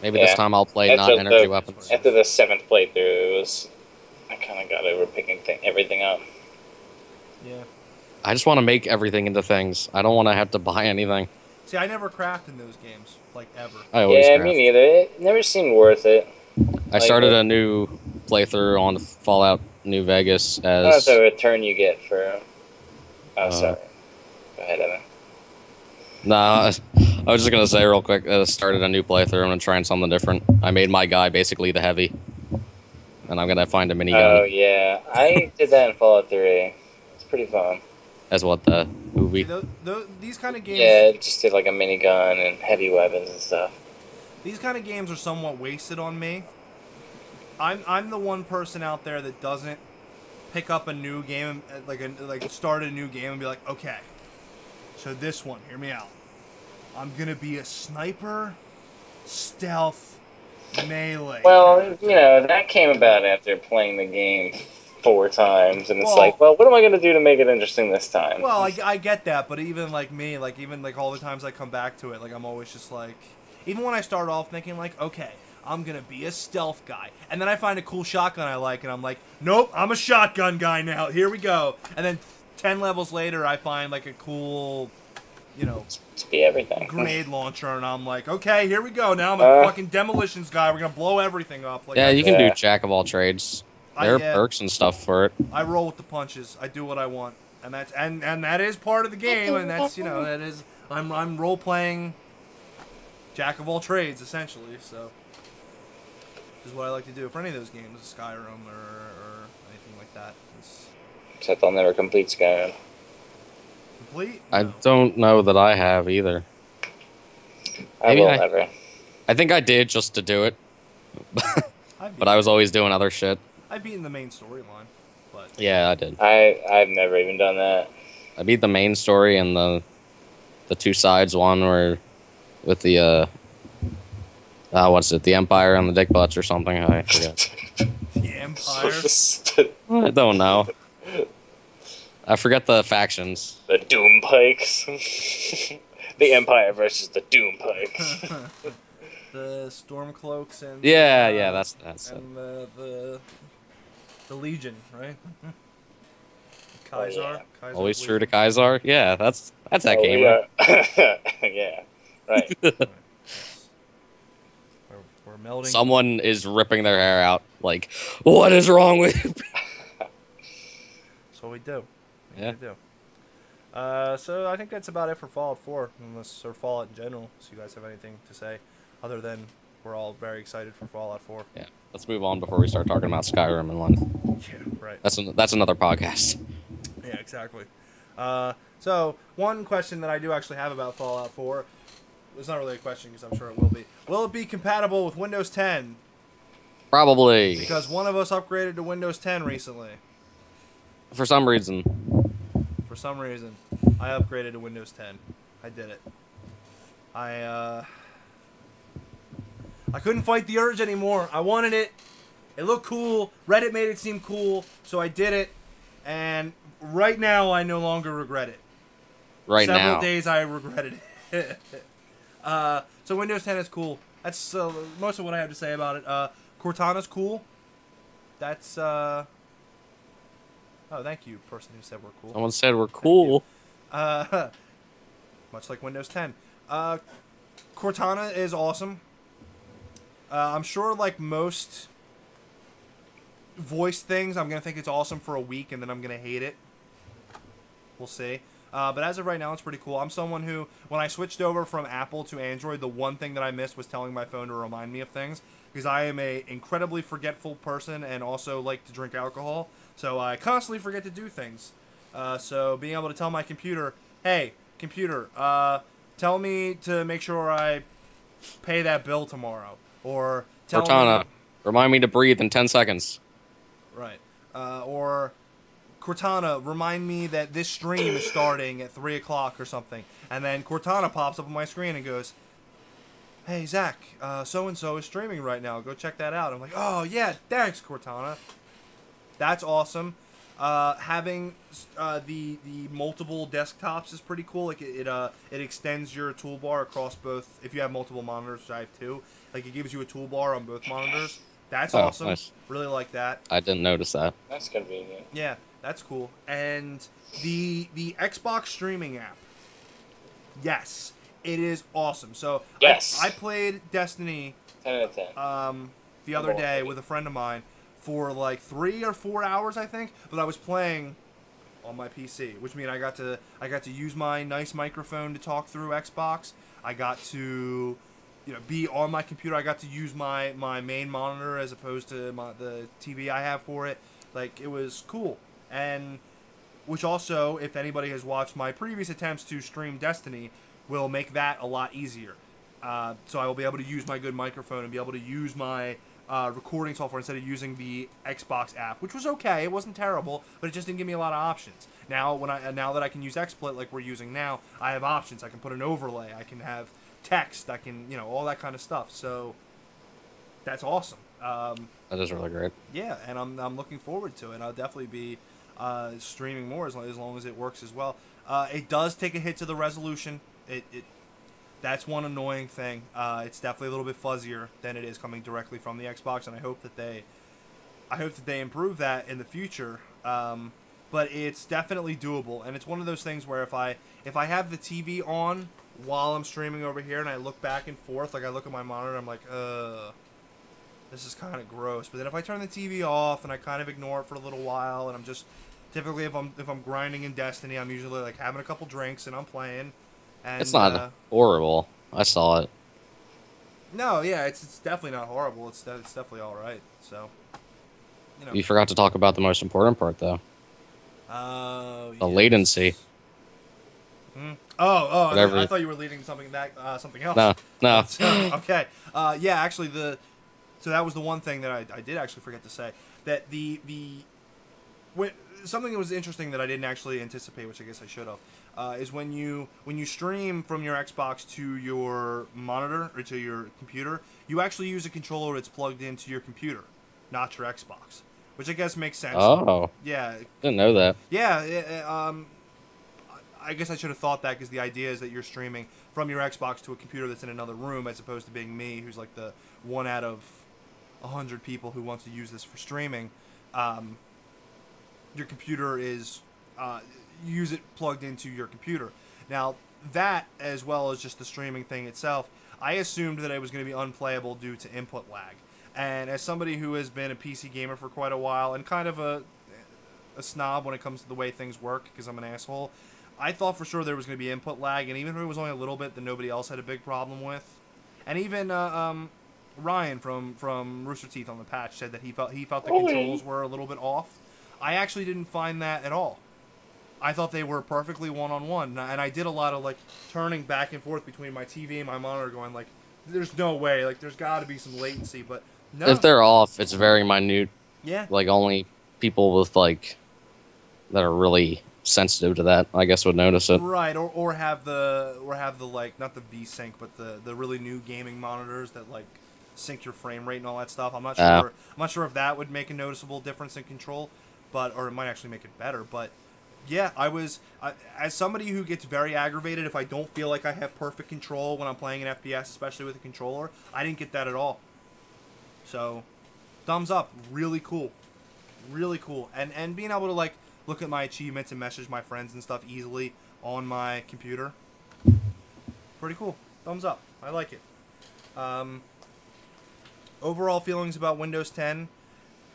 Maybe Yeah. this time I'll play not After energy the- weapons. After the 7th playthrough, I kind of got over picking everything up. Yeah. I just want to make everything into things. I don't want to have to buy anything. See, I never craft in those games, like ever. I always Yeah, craft. me neither. It never seemed worth it. I started a new playthrough on Fallout New Vegas That's as the return you get for. Oh, Uh, sorry. Go ahead, Evan. Nah, I was just gonna say real quick. I started a new playthrough. I'm gonna try something different. I made my guy basically the heavy, and I'm gonna find a minigun. Oh yeah, I did that in Fallout 3. It's pretty fun. As what the See, movie? these kind of games. Yeah, it just did like a minigun and heavy weapons and stuff. These kind of games are somewhat wasted on me. I'm the one person out there that doesn't pick up a new game, like start a new game and be like, okay, so this one, hear me out. I'm gonna be a sniper, stealth, melee. Well, you know, that came about after playing the game 4 times, and it's Well- like, well, what am I gonna do to make it interesting this time? Well, I get that, but even like me, like even like all the times I come back to it, like I'm always just like, even when I start off thinking like, okay, I'm gonna be a stealth guy, and then I find a cool shotgun I like, and I'm like, nope, I'm a shotgun guy now. Here we go. And then 10 levels later, I find like a cool, you know, Just be everything. grenade launcher, and I'm like, okay, here we go. Now I'm a fucking demolitions guy. We're gonna blow everything up. Like, Yeah, you can Yeah. do jack of all trades. I- There are yeah. perks and stuff for it. I roll with the punches. I do what I want, and that's and that is part of the game, and that's that is I'm role playing jack of all trades essentially. So this is what I like to do for any of those games, Skyrim or anything like that. It's Except I'll never complete Skyrim. complete. I No. don't know that I have either. I Maybe will I- never. I think I did just to do it, I've but I was always doing other shit. I've beaten the main storyline, but Yeah, I did. I've never even done that. I beat the main story and the 2 sides one where with the what's it, the Empire and the Dick Butts or something. I forget. the Empire. I don't know. I forget the factions. The Doom Pikes. The Empire versus the Doom Pikes. The Stormcloaks and Yeah, that's it. and the Legion, right? Oh, Kaiser. yeah. Kaiser Always Legion. true to Kaiser. Yeah, that's that Oh, game. yeah. Yeah. Right. Yes. We're melding. Someone is ripping their hair out. Like, what is wrong with you? That's what we do. Yeah. We do. So I think that's about it for Fallout 4, unless or Fallout in general. So you guys have anything to say, other than we're all very excited for Fallout 4. Yeah, let's move on before we start talking about Skyrim and one. Yeah, right. That's another podcast. Yeah, exactly. So one question that I do actually have about Fallout 4, it's not really a question because I'm sure it will be. Will it be compatible with Windows 10? Probably Because one of us upgraded to Windows 10 recently. for some reason. For some reason, I upgraded to Windows 10. I did it. I couldn't fight the urge anymore. I wanted it. It looked cool. Reddit made it seem cool, so I did it. And right now, I no longer regret it. Right Several now, days I regretted it. So Windows 10 is cool. That's most of what I have to say about it. Cortana's cool. That's Oh, thank you, person who said we're cool. someone said we're cool. Much like Windows 10. Cortana is awesome. I'm sure, like most voice things, I'm going to think it's awesome for a week, and then I'm going to hate it. We'll see. But as of right now, it's pretty cool. I'm someone who, when I switched over from Apple to Android, the one thing that I missed was telling my phone to remind me of things. Because I am a incredibly forgetful person and also like to drink alcohol. So I constantly forget to do things. So being able to tell my computer, hey, computer, tell me to make sure I pay that bill tomorrow. Or tell Cortana, me... remind me to breathe in 10 seconds. Right. Or Cortana, remind me that this stream is starting at 3 o'clock or something. And then Cortana pops up on my screen and goes, hey, Zach, so-and-so is streaming right now. Go check that out. I'm like, oh, yeah, thanks, Cortana. That's awesome. Having the multiple desktops is pretty cool. Like, it extends your toolbar across both. If you have multiple monitors, which I have two, like, it gives you a toolbar on both monitors. That's awesome. Nice. Really like that. I didn't notice that. That's convenient. Yeah, that's cool. And the Xbox streaming app. Yes, it is awesome. So Yes. I played Destiny 10 out of 10. the other day with a friend of mine for like 3 or 4 hours, I think. But I was playing on my PC, which means I got to use my nice microphone to talk through Xbox. I got to be on my computer. I got to use my main monitor as opposed to the TV I have for it. Like, it was cool. And which also, if anybody has watched my previous attempts to stream Destiny, will make that a lot easier. So I will be able to use my good microphone and be able to use my recording software instead of using the Xbox app, which was okay. It wasn't terrible, but it just didn't give me a lot of options. Now now that I can use XSplit like we're using now, I have options. I can put an overlay. I can have text. I can, all that kind of stuff. So that's awesome. That is really great. Yeah, and I'm looking forward to it. I'll definitely be streaming more as long as it works as well. It does take a hit to the resolution. That's one annoying thing. It's definitely a little bit fuzzier than it is coming directly from the Xbox, and I hope that they improve that in the future. But it's definitely doable, and it's one of those things where if I have the TV on while I'm streaming over here and I look back and forth, like I look at my monitor, I'm like, this is kind of gross. But then if I turn the TV off and I kind of ignore it for a little while, and I'm just typically if I'm grinding in Destiny, I'm usually like having a couple drinks and I'm playing. And, it's not horrible. I saw it. No, yeah, it's definitely not horrible. It's definitely all right. So, You forgot to talk about the most important part, though. The latency. Oh, Whatever. I thought you were leading something else. No. Okay. Yeah, actually, so that was the one thing that I did actually forget to say, that something that was interesting that I didn't actually anticipate, which I guess I should have, is when you stream from your Xbox to your monitor or to your computer, you actually use a controller that's plugged into your computer, not your Xbox, which I guess makes sense. Oh. Yeah. Didn't know that. Yeah. I guess I should have thought that, because the idea is that you're streaming from your Xbox to a computer that's in another room, as opposed to being me, who's like the one out of 100 people who wants to use this for streaming. Your computer is use it plugged into your computer. Now, that, as well as just the streaming thing itself, I assumed that it was going to be unplayable due to input lag. And as somebody who has been a PC gamer for quite a while and kind of a snob when it comes to the way things work, because I'm an asshole, I thought for sure there was going to be input lag, and even if it was only a little bit that nobody else had a big problem with. And even Ryan from Rooster Teeth on the patch said that he felt the controls were a little bit off. I actually didn't find that at all. I thought they were perfectly one-on-one, and I did a lot of like turning back and forth between my TV and my monitor, going like, "There's no way, like there's got to be some latency," but no. If they're off, it's very minute. Yeah. Like only people with like that are really sensitive to that, I guess, would notice it. Right, or have the like, not the V-Sync, but the really new gaming monitors that like sync your frame rate and all that stuff. I'm not sure. I'm not sure if that would make a noticeable difference in control, or it might actually make it better. But yeah, as somebody who gets very aggravated if I don't feel like I have perfect control when I'm playing an FPS, especially with a controller, I didn't get that at all. So, thumbs up, really cool, and being able to like look at my achievements and message my friends and stuff easily on my computer, pretty cool. Thumbs up, I like it. Overall feelings about Windows 10,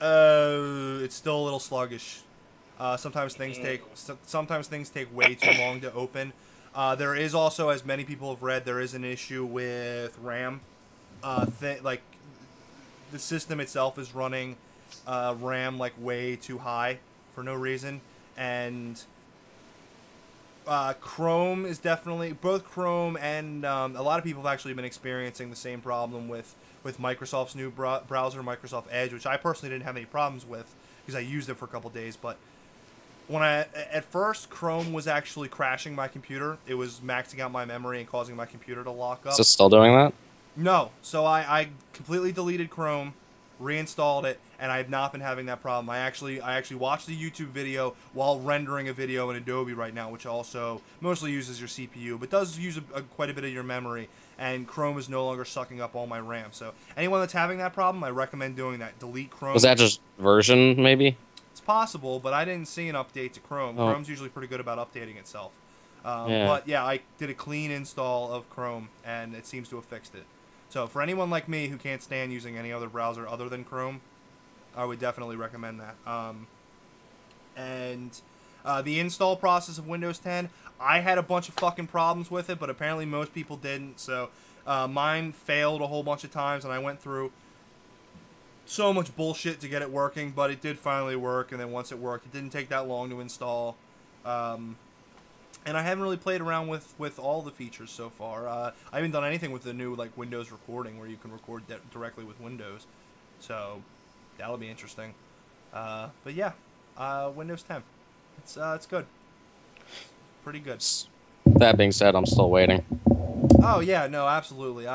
it's still a little sluggish. Sometimes things take way too long to open. There is also, as many people have read, there is an issue with RAM. Like the system itself is running RAM like way too high for no reason, and Chrome is definitely, both Chrome and a lot of people have actually been experiencing the same problem with Microsoft's new browser, Microsoft Edge, which I personally didn't have any problems with because I used it for a couple days, but when at first Chrome was actually crashing my computer. It was maxing out my memory and causing my computer to lock up. Is it still doing that? No, so I completely deleted Chrome, reinstalled it, and I have not been having that problem. I actually watched the YouTube video while rendering a video in Adobe right now, which also mostly uses your CPU, but does use quite a bit of your memory. And Chrome is no longer sucking up all my RAM. So anyone that's having that problem, I recommend doing that. Delete Chrome. Was that just version maybe? It's possible, but I didn't see an update to Chrome. Oh. Chrome's usually pretty good about updating itself. Yeah. But yeah, I did a clean install of Chrome, and it seems to have fixed it. So for anyone like me who can't stand using any other browser other than Chrome, I would definitely recommend that. The install process of Windows 10, I had a bunch of fucking problems with it, but apparently most people didn't. So mine failed a whole bunch of times, and I went through so much bullshit to get it working, but it did finally work. And then once it worked, it didn't take that long to install. And I haven't really played around with all the features so far. I haven't done anything with the new like Windows recording, where you can record directly with Windows. So that'll be interesting. But yeah, Windows 10, it's good, pretty good. That being said, I'm still waiting. Oh yeah, no, absolutely.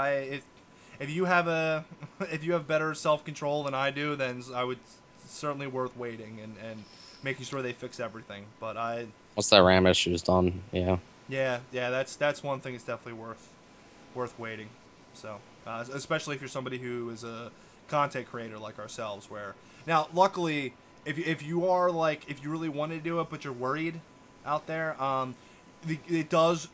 If you have if you have better self-control than I do, then I would certainly worth waiting and making sure they fix everything. But Once that RAM issue is done, yeah. Yeah, that's one thing that's definitely worth waiting. So, especially if you're somebody who is a content creator like ourselves, where now luckily if you are like, if you really want to do it but you're worried out there, it does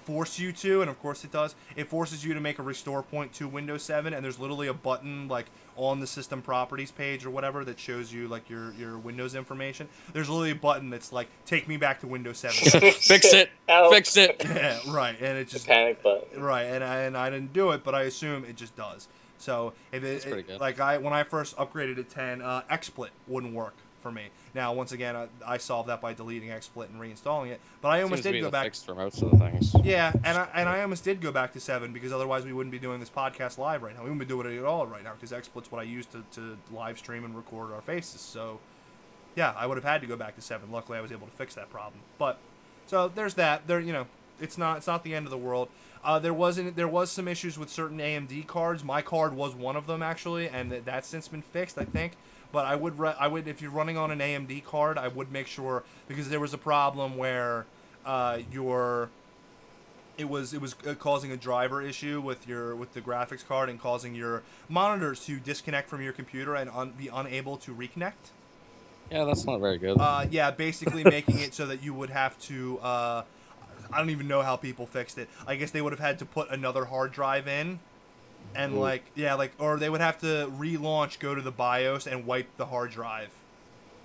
force you to, and of course it does, it forces you to make a restore point to Windows 7, and there's literally a button like on the system properties page or whatever that shows you like your Windows information. There's literally a button that's like, take me back to Windows 7. Fix it. Help. Fix it. Yeah, right, and it just Panic button. right, and I didn't do it, but I assume it just does. So if That's pretty good. like when I first upgraded to 10, XSplit wouldn't work for me. Now once again, I solved that by deleting XSplit and reinstalling it, but I almost Seems to did be go the back. fix for most of the things. Yeah, and I almost did go back to 7, because otherwise we wouldn't be doing this podcast live right now. We wouldn't be doing it at all right now, because XSplit's what I use to live stream and record our faces. So yeah, I would have had to go back to 7. Luckily, I was able to fix that problem. But so there's that. It's not the end of the world. There was some issues with certain AMD cards. My card was one of them actually, and that's since been fixed, I think. But I would if you're running on an AMD card, I would make sure, because there was a problem where it was causing a driver issue with the graphics card and causing your monitors to disconnect from your computer and be unable to reconnect. Yeah, that's not very good. Yeah, basically making it so that you would have to. I don't even know how people fixed it. I guess they would have had to put another hard drive in, and or they would have to relaunch, go to the BIOS, and wipe the hard drive.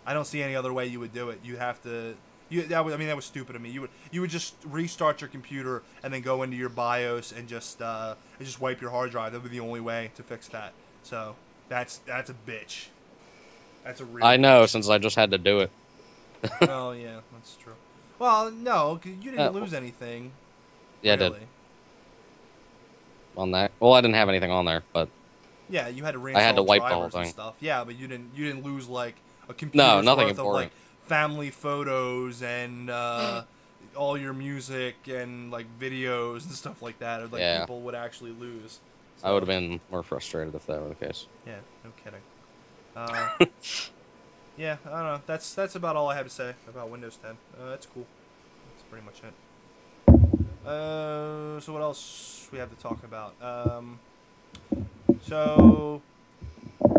I don't see any other way you would do it. You'd have to. That was stupid of me. You would just restart your computer and then go into your BIOS and just wipe your hard drive. That would be the only way to fix that. So that's a bitch. That's a real. I know, since I just had to do it. Oh yeah, that's true. Well, no, 'cause you didn't lose anything. Yeah, really. I did. On that. Well, I didn't have anything on there, but Yeah, you had to reinstall I had to wipe the drivers whole and thing. stuff. Yeah, but you didn't lose like a computer's No, nothing worth of important. like family photos and all your music and like videos and stuff like that. Or, like Yeah. people would actually lose. I would have been more frustrated if that were the case. Yeah, no kidding. Yeah, I don't know. That's about all I have to say about Windows 10. That's cool. That's pretty much it. So what else we have to talk about? So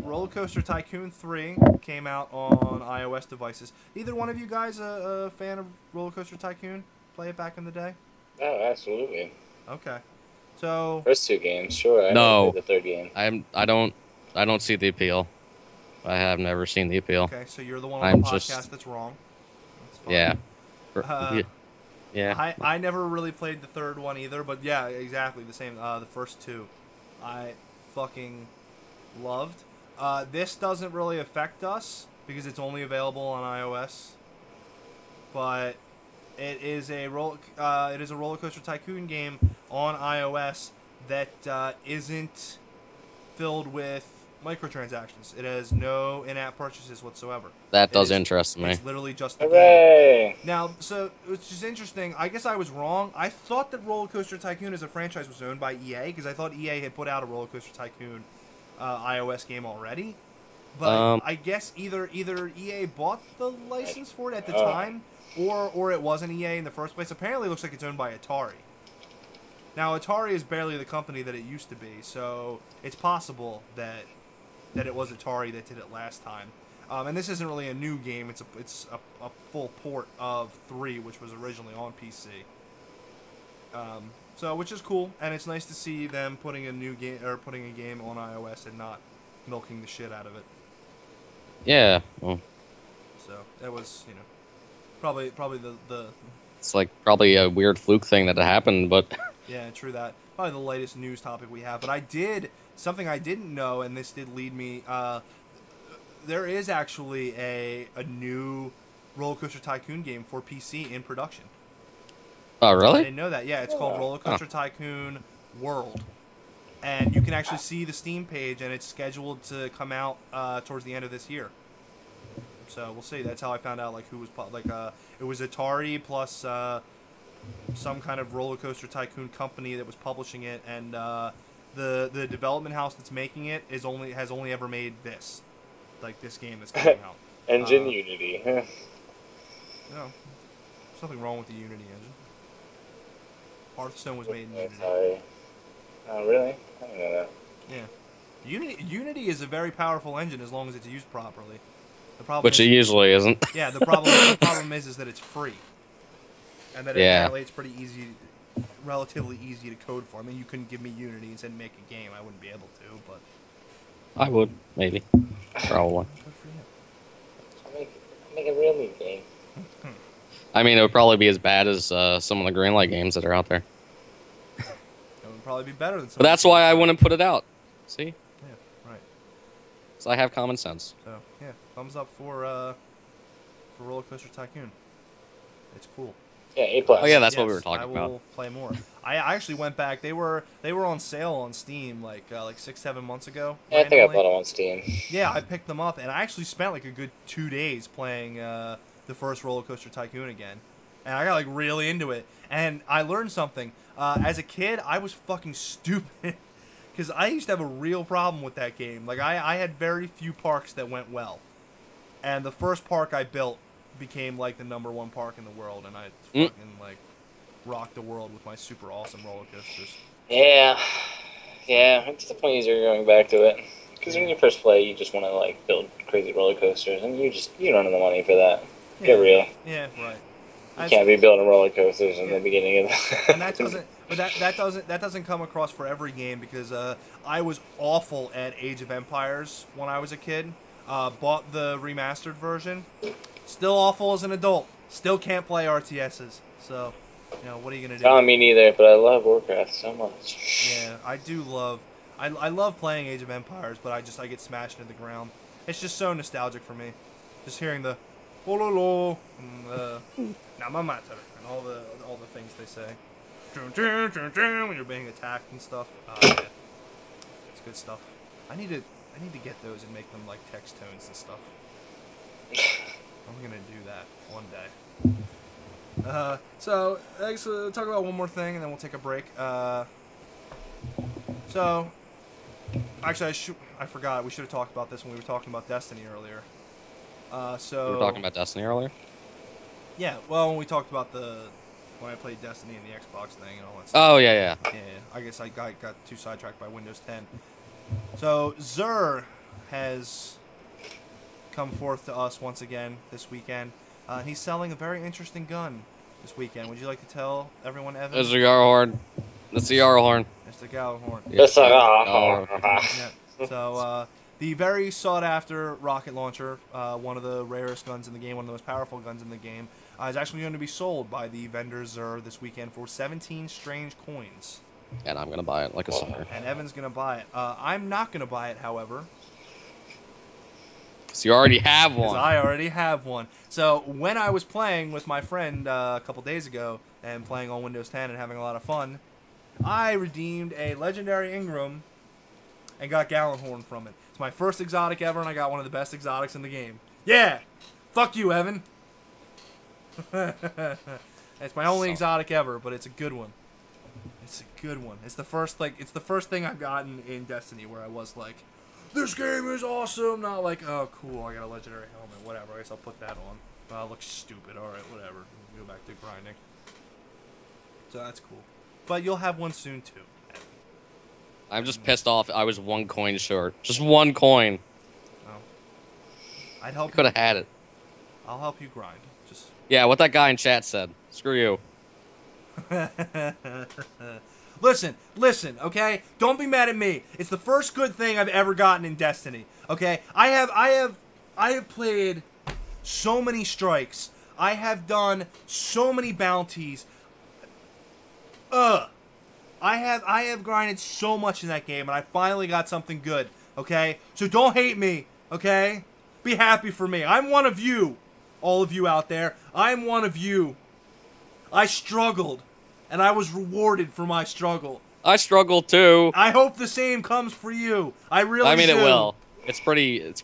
Roller Coaster Tycoon 3 came out on iOS devices. Either one of you guys a fan of Roller Coaster Tycoon? Play it back in the day? Oh, absolutely. Okay. So First two games, sure. I No. never played the third game. I don't see the appeal. I have never seen the appeal. okay, so you're the one on I'm the podcast just- that's wrong. That's fine. Yeah. Uh, Yeah. I never really played the third one either, but yeah, exactly the same. The first two, I fucking loved. This doesn't really affect us because it's only available on iOS, but it is a Roller Coaster Tycoon game on iOS that isn't filled with microtransactions. It has no in-app purchases whatsoever. That It does is- interest me. It's literally just the game. Hooray! Now, so which is interesting. I guess I was wrong. I thought that Roller Coaster Tycoon as a franchise was owned by EA because I thought EA had put out a Roller Coaster Tycoon iOS game already. But I guess either EA bought the license for it at the time, or it wasn't EA in the first place. Apparently, it looks like it's owned by Atari. Now, Atari is barely the company that it used to be, so it's possible that it was Atari that did it last time. And this isn't really a new game; it's a full port of 3, which was originally on PC. So, which is cool, and it's nice to see them putting a game on iOS and not milking the shit out of it. Yeah. Well, So that was, probably the it's like probably a weird fluke thing that happened, but yeah, true that. Probably the latest news topic we have. But something I didn't know, and this did lead me. There is actually a new Roller Coaster Tycoon game for PC in production. oh I really? didn't know that. Yeah, it's called Roller Coaster Tycoon World, and you can actually see the Steam page, and it's scheduled to come out towards the end of this year. So we'll see. That's how I found out who was it was Atari plus some kind of Roller Coaster Tycoon company that was publishing it, and the development house that's making it has only ever made this game that's coming out. Engine Unity. There's nothing wrong with the Unity engine. Hearthstone was made in Unity. Sorry. Oh, really? I didn't know that. Yeah. Unity is a very powerful engine as long as it's used properly. The problem Which it is, usually isn't. yeah, the problem is that it's free, and that apparently it's pretty easy, relatively easy to code for. I mean, you couldn't give me Unity and said make a game. I wouldn't be able to, but I would maybe, probably. good for you. Make a real neat game. I mean, it would probably be as bad as some of the Greenlight games that are out there. It would probably be better than some. But that's why I wouldn't put it out. See? Yeah, right. So I have common sense. So yeah, thumbs up for Roller Coaster Tycoon. It's cool. Yeah, A+. Oh yeah, that's what Yes, we were talking I will about. play more. I actually went back. They were on sale on Steam like 6-7 months ago. Yeah, I think I randomly. bought it on Steam. Yeah, I picked them up, and I actually spent like a good 2 days playing the first Roller Coaster Tycoon again, and I got like really into it. And I learned something. As a kid, I was fucking stupid because I used to have a real problem with that game. Like I had very few parks that went well, and the first park I built became like the #1 park in the world, and I fucking like rocked the world with my super awesome roller coasters. Yeah. Yeah, it's definitely easier going back to it. Because when you first play, you just want to build crazy roller coasters, and you don't have the money for that. Get real. Yeah, right. You can't be building roller coasters in the beginning of the... And that doesn't come across for every game because I was awful at Age of Empires when I was a kid. Bought the remastered version. Still awful as an adult. Still can't play RTSs. So, what are you gonna do? Oh, me neither, but I love Warcraft so much. Yeah, I do love. I love playing Age of Empires, but I get smashed into the ground. It's just so nostalgic for me. Just hearing the "ololo" and "namamater" and all the things they say. When you're being attacked and stuff. Yeah. It's good stuff. I need to get those and make them like text tones and stuff. I'm gonna do that one day. So let's talk about one more thing, and then we'll take a break. So, actually, I forgot. We should have talked about this when we were talking about Destiny earlier. So We were talking about Destiny earlier? yeah. Well, when we talked about when I played Destiny and the Xbox thing and all that stuff. Oh, yeah. Yeah, I guess I got too sidetracked by Windows 10. So Xur has come forth to us once again this weekend. He's selling a very interesting gun this weekend. Would you like to tell everyone, Evan? There's the Yarhorn. That's the Yarhorn. It's the Gallahorn. Yes, Yeah. So the very sought-after rocket launcher, one of the rarest guns in the game, one of the most powerful guns in the game, is actually going to be sold by the vendor Xur this weekend for 17 strange coins. And I'm going to buy it like a sucker. And Evan's going to buy it. I'm not going to buy it, however. So you already have Because one. I already have one. So when I was playing with my friend a couple days ago and playing on Windows 10 and having a lot of fun, I redeemed a legendary Ingram and got Gallahorn from it. It's my first exotic ever, and I got one of the best exotics in the game. Yeah! Fuck you, Evan! It's my only exotic ever, but it's a good one. It's a good one. It's the first thing I've gotten in Destiny where I was like, this game is awesome! Not like, oh, cool, I got a legendary helmet, whatever, I guess I'll put that on. It looks stupid, alright, whatever. Go back to grinding. So that's cool. But you'll have one soon, too. I'm just pissed off. I was 1 coin short. Just 1 coin. Oh. I'd help you. Could have had it. I'll help you grind. Just. Yeah, what that guy in chat said. Screw you. Listen, okay? Don't be mad at me. It's the first good thing I've ever gotten in Destiny. Okay? I have played so many strikes. I have done so many bounties. I have grinded so much in that game, and I finally got something good, okay? So don't hate me, okay? Be happy for me. I'm one of you, all of you out there. I'm one of you. I struggled, and I was rewarded for my struggle. I struggle too. I hope the same comes for you. I really do. I mean, it will. It's pretty if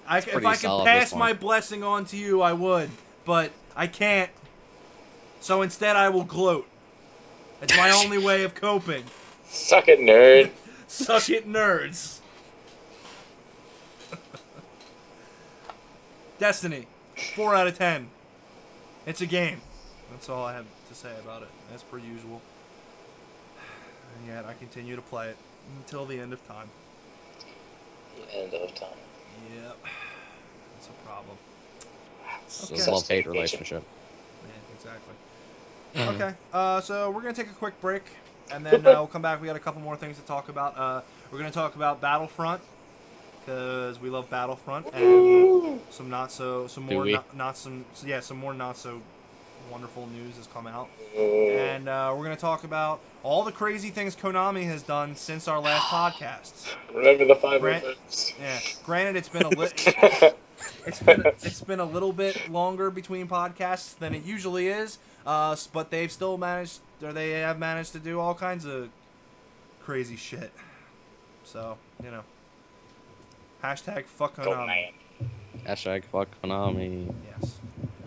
I could pass my blessing on to you, I would, but I can't. So instead, I will gloat. It's my only way of coping. Suck it, nerd. Suck it, nerds. Destiny, 4 out of 10. It's a game. That's all I have to say about it, as per usual. And yet, I continue to play it until the end of time. The end of time. Yep. That's a problem. It's Okay. a love-hate relationship. Yeah, exactly. Okay, so we're going to take a quick break, and then we'll come back. We got a couple more things to talk about. We're going to talk about Battlefront, because we love Battlefront, and some more not so wonderful news has come out. And we're going to talk about all the crazy things Konami has done since our last podcast. Remember the 5 events? Yeah, granted it's been it's been a little bit longer between podcasts than it usually is. But they've still managed, or they have managed to do all kinds of crazy shit. So, you know. Hashtag fuck Konami. Hashtag fuck Konami. Yes.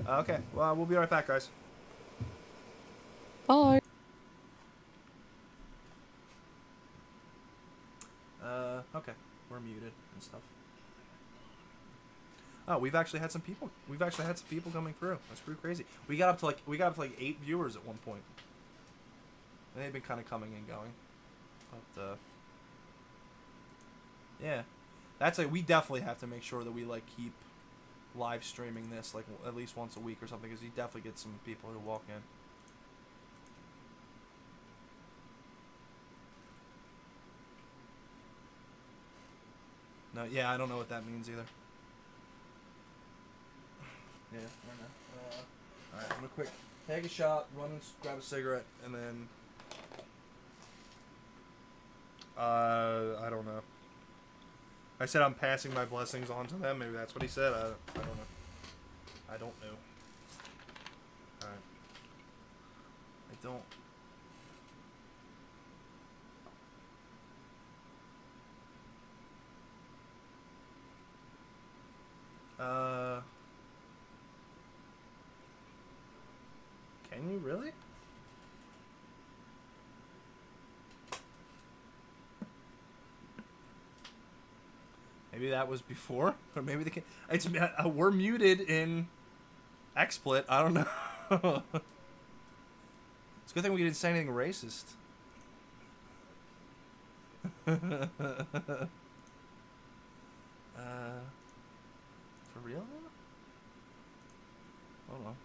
Okay, well, we'll be right back, guys. Bye. Okay. We're muted and stuff. Oh, we've actually had some people. Coming through. That's pretty crazy. We got up to like 8 viewers at one point. And they've been kind of coming and going. But yeah, we definitely have to make sure that we like keep live streaming this like at least once a week or something, because you definitely get some people who walk in. No, yeah, I don't know what that means either. Yeah, I know. Alright, I'm gonna quick take a shot, run and grab a cigarette, and then... I don't know. I said I'm passing my blessings on to them. Maybe that's what he said. I don't know. I don't know. Alright. I don't... Can you really? Maybe that was before, or maybe they can. It's we're muted in XSplit. I don't know. It's a good thing we didn't say anything racist. For real? Hold on.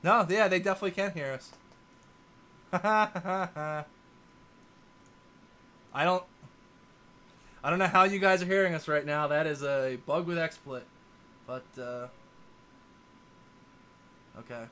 No, yeah, they definitely can hear us. I don't know how you guys are hearing us right now. That is a bug with XSplit. But, okay.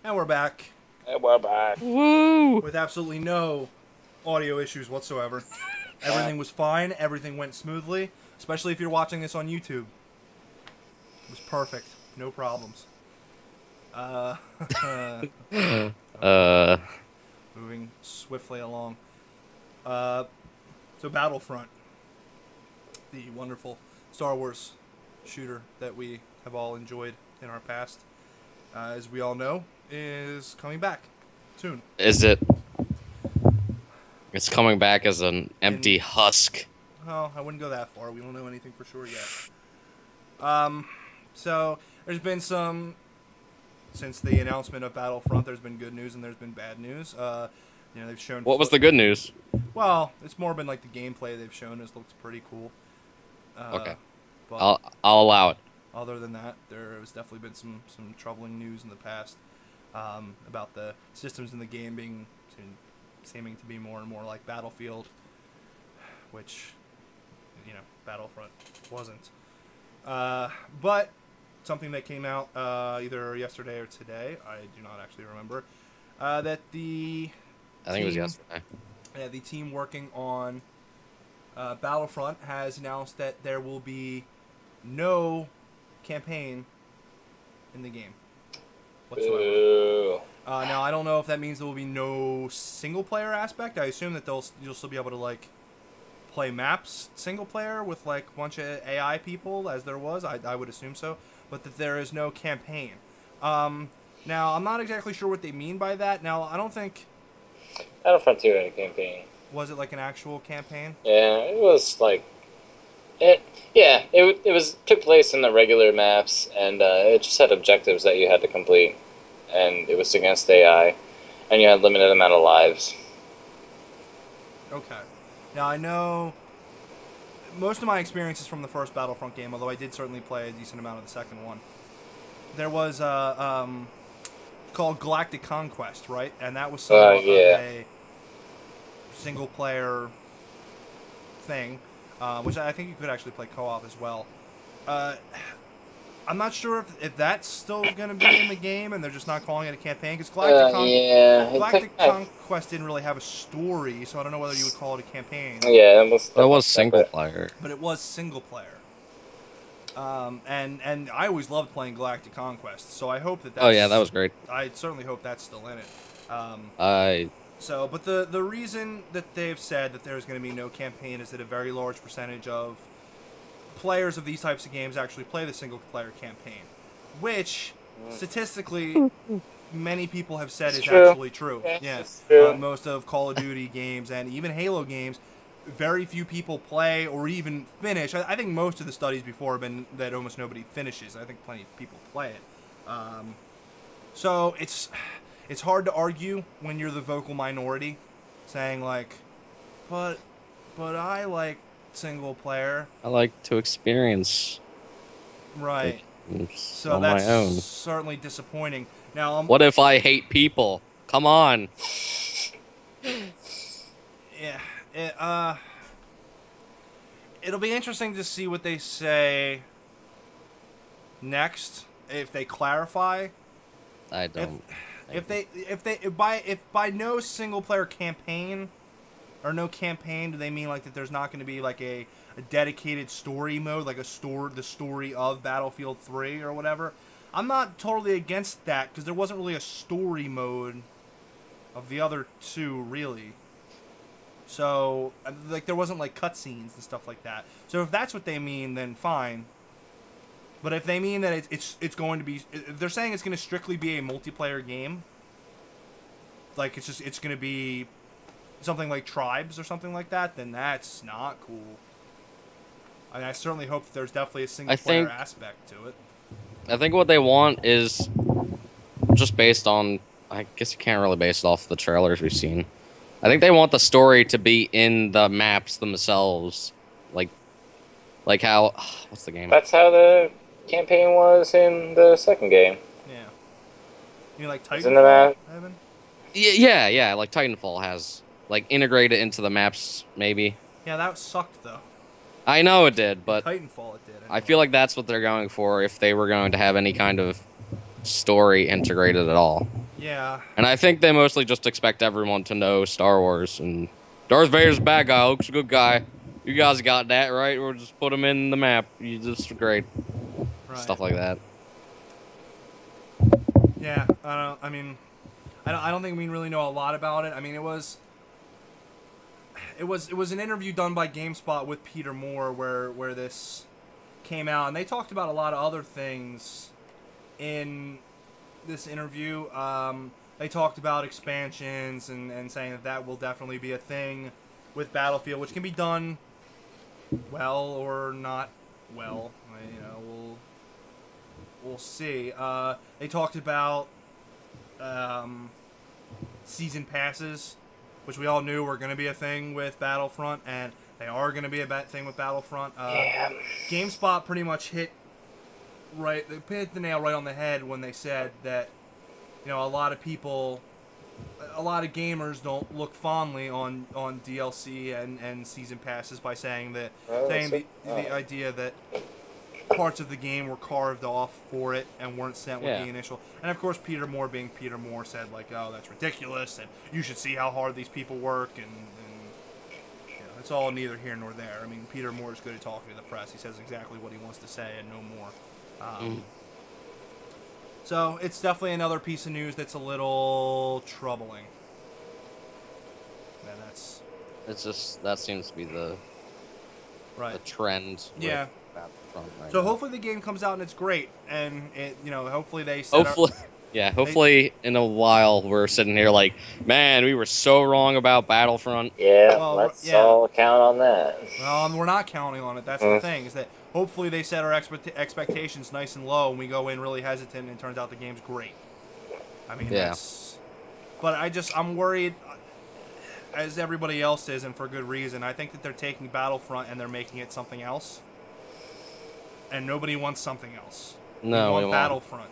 And we're back Hey, we're back. Woo! with absolutely no audio issues whatsoever. Everything was fine. Everything went smoothly. Especially if you're watching this on YouTube. It was perfect. No problems. Moving swiftly along. So Battlefront. The wonderful Star Wars shooter that we have all enjoyed in our past, as we all know, is coming back soon. Is it? It's coming back as an empty husk. Oh, I wouldn't go that far. We don't know anything for sure yet. So there's been some, since the announcement of Battlefront, there's been good news and there's been bad news. They've shown. What was the good news? Well, it's more been like the gameplay they've shown has looked pretty cool. Okay. But I'll allow it. other than that, there has definitely been some troubling news in the past about the systems in the game seeming to be more and more like Battlefield, which, Battlefront wasn't. But something that came out either yesterday or today, I do not actually remember, that the I think it was yesterday. Yeah, the team working on Battlefront has announced that there will be no campaign in the game whatsoever. Ooh. Now, I don't know if that means there will be no single-player aspect. I assume that you'll still be able to, play maps single-player with, a bunch of AI people, as there was. I would assume so. But that there is no campaign. Now, I'm not exactly sure what they mean by that. Now, I don't think... Battlefront 2 had a campaign. Was it, an actual campaign? Yeah, it was took place in the regular maps, and it just had objectives that you had to complete, and it was against AI, and you had limited amount of lives. Okay. Now, I know most of my experiences from the first Battlefront game, although I did certainly play a decent amount of the second one. There was called Galactic Conquest, right? And that was somewhat of a single-player thing, which I think you could actually play co-op as well. I'm not sure if that's still going to be in the game and they're just not calling it a campaign, because Galactic Conquest didn't really have a story, so I don't know whether you would call it a campaign. Yeah, that was single player. But it was single player. And I always loved playing Galactic Conquest, so I hope that's... Oh yeah, that was great. I certainly hope that's still in it. But the reason that they've said that there's going to be no campaign is that a very large percentage of players of these types of games actually play the single-player campaign, which, statistically, many people have said is actually true. Yes. Most of Call of Duty games and even Halo games, very few people play or even finish. I think most of the studies before have been that almost nobody finishes. I think plenty of people play it. So it's hard to argue when you're the vocal minority, saying but I like single player. I like to experience. Right. So on that's my own. certainly disappointing. Now, What if I hate people? Come on. yeah, it'll be interesting to see what they say next, if they clarify. I don't. If by no single player campaign or no campaign, do they mean that there's not going to be a dedicated story mode, the story of Battlefield 3 or whatever? I'm not totally against that, because there wasn't really a story mode of the other two, really. So there wasn't cutscenes and stuff like that. So if that's what they mean, then fine. But if they mean that it's going to be, if they're saying it's going to strictly be a multiplayer game, it's going to be something like Tribes or something like that, then that's not cool. I mean, I certainly hope that there's definitely a single player aspect to it. I think what they want is just based on, I guess you can't really base it off the trailers we've seen. I think they want the story to be in the maps themselves. Like how, what's the game? That's how the campaign was in the second game. Yeah. You mean Titanfall, Isn't that? Evan? Yeah, like Titanfall has, integrated into the maps, maybe. Yeah, that sucked, though. I know it did, but Titanfall it did. Anyway. I feel like that's what they're going for if they were going to have any kind of story integrated at all. Yeah. And I think they mostly just expect everyone to know Star Wars and Darth Vader's a bad guy, Luke's a good guy. You guys got that right. We'll just put him in the map. You just great Right. stuff like that. Yeah. I don't think we really know a lot about it. I mean, it was an interview done by GameSpot with Peter Moore where this came out, and they talked about a lot of other things in this interview. They talked about expansions and saying that will definitely be a thing with Battlefield, which can be done well or not well. You know, we'll see. They talked about season passes, which we all knew were going to be a thing with Battlefront, and they are going to be a thing with Battlefront. Yeah. GameSpot pretty much hit the nail right on the head when they said that, you know, a lot of gamers don't look fondly on DLC and season passes by saying that, the idea that parts of the game were carved off for it and weren't sent with the initial. And of course, Peter Moore, being Peter Moore, said like, "Oh, that's ridiculous, and you should see how hard these people work." And you know, it's all neither here nor there. I mean, Peter Moore is good at talking to the press. He says exactly what he wants to say and no more. So it's definitely another piece of news that's a little troubling. And that seems to be the trend. Yeah. Right So now. hopefully the game comes out and it's great, and hopefully they hopefully in a while we're sitting here like, man, we were so wrong about Battlefront. Yeah, let's all count on that. Well, we're not counting on it. That's the thing, is that hopefully they set our expectations nice and low, and we go in really hesitant, and it turns out the game's great. I mean, but I'm worried, as everybody else is, and for good reason. I think that they're taking Battlefront and they're making it something else. And nobody wants something else. No, we want Battlefront.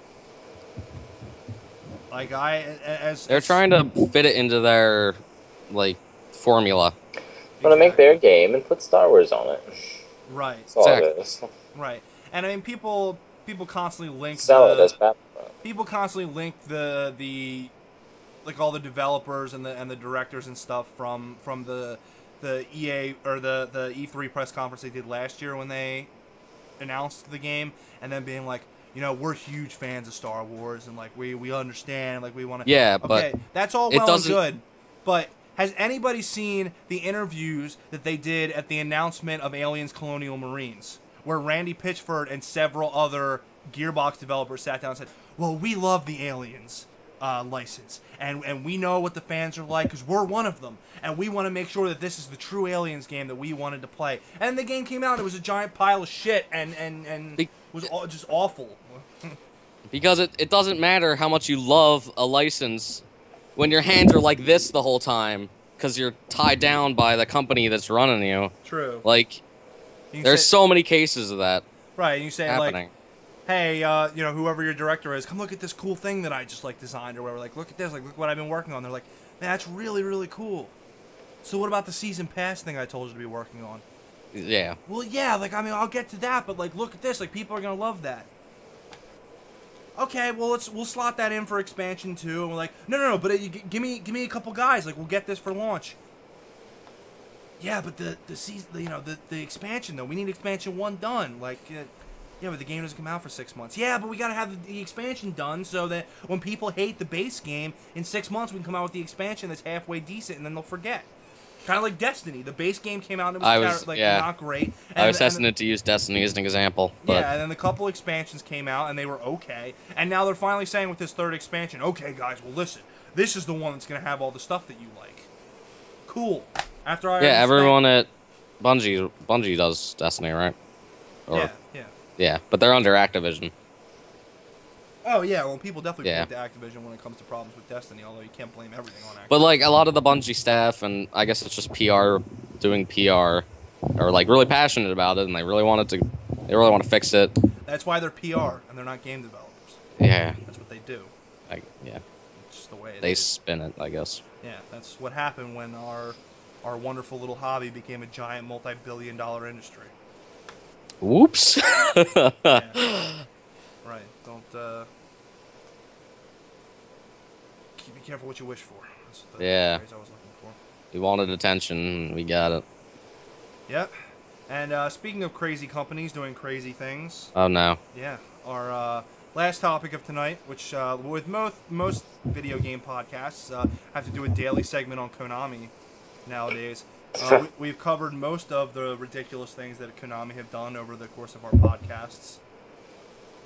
Like they're trying to fit it into their formula. Want to make their game and put Star Wars on it. Right. That's all it is. Right. And I mean, people constantly link it as Battlefront. People constantly link the all the developers and the directors and stuff from the EA or the E3 press conference they did last year when they announced the game, and then being like, you know, we're huge fans of Star Wars, and like we understand, like we want to. Yeah, okay, but that's all well and good. But has anybody seen the interviews that they did at the announcement of Aliens Colonial Marines, where Randy Pitchford and several other Gearbox developers sat down and said, "Well, we love the Aliens license, and we know what the fans are like because we're one of them, and we want to make sure that this is the true Aliens game that we wanted to play." And the game came out, it was a giant pile of shit, and was just awful. Because it doesn't matter how much you love a license when your hands are like this the whole time because you're tied down by the company that's running you. True. Like, there's so many cases of that. Right, and you say happening. Like, hey, you know, whoever your director is, come look at this cool thing that I just designed or whatever. Like, look at this. Like, look what I've been working on. They're like, man, that's really, really cool. So what about the season pass thing I told you to be working on? Yeah. Well, yeah. Like, I mean, I'll get to that, but like, look at this. Like, people are gonna love that. Okay, well, we'll slot that in for expansion too. And we're like, no. But give me a couple guys. Like, we'll get this for launch. Yeah, but the season, you know, the expansion though. We need expansion 1 done. Like. Yeah, but the game doesn't come out for 6 months. Yeah, but we gotta have the expansion done so that when people hate the base game, in 6 months we can come out with the expansion that's halfway decent, and then they'll forget. Kind of like Destiny. The base game came out and it was not great. And I was hesitant to use Destiny as an example. But... yeah, and then the couple expansions came out and they were okay. And now they're finally saying with this 3rd expansion, okay, guys, well, listen, this is the one that's gonna have all the stuff that you like. Cool. After I everyone at Bungie does Destiny, right? Yeah. Yeah, but they're under Activision. Oh, yeah, well, people definitely blame the Activision when it comes to problems with Destiny, although you can't blame everything on Activision. But, like, a lot of the Bungie staff, and I guess it's just PR, doing PR, are, like, really passionate about it, and they really want to fix it. That's why they're PR, and they're not game developers. Yeah. That's what they do. Yeah. It's just the way it is. They spin it, I guess. Yeah, that's what happened when our wonderful little hobby became a giant multi-billion-dollar industry. Whoops. Yeah. Right. Don't be careful what you wish for. That's the Yeah. phrase I was looking for. We wanted attention. We got it. Yep. And speaking of crazy companies doing crazy things, Oh no. yeah, our last topic of tonight, which with most video game podcasts have to do a daily segment on Konami nowadays. We've covered most of the ridiculous things that Konami have done over the course of our podcasts.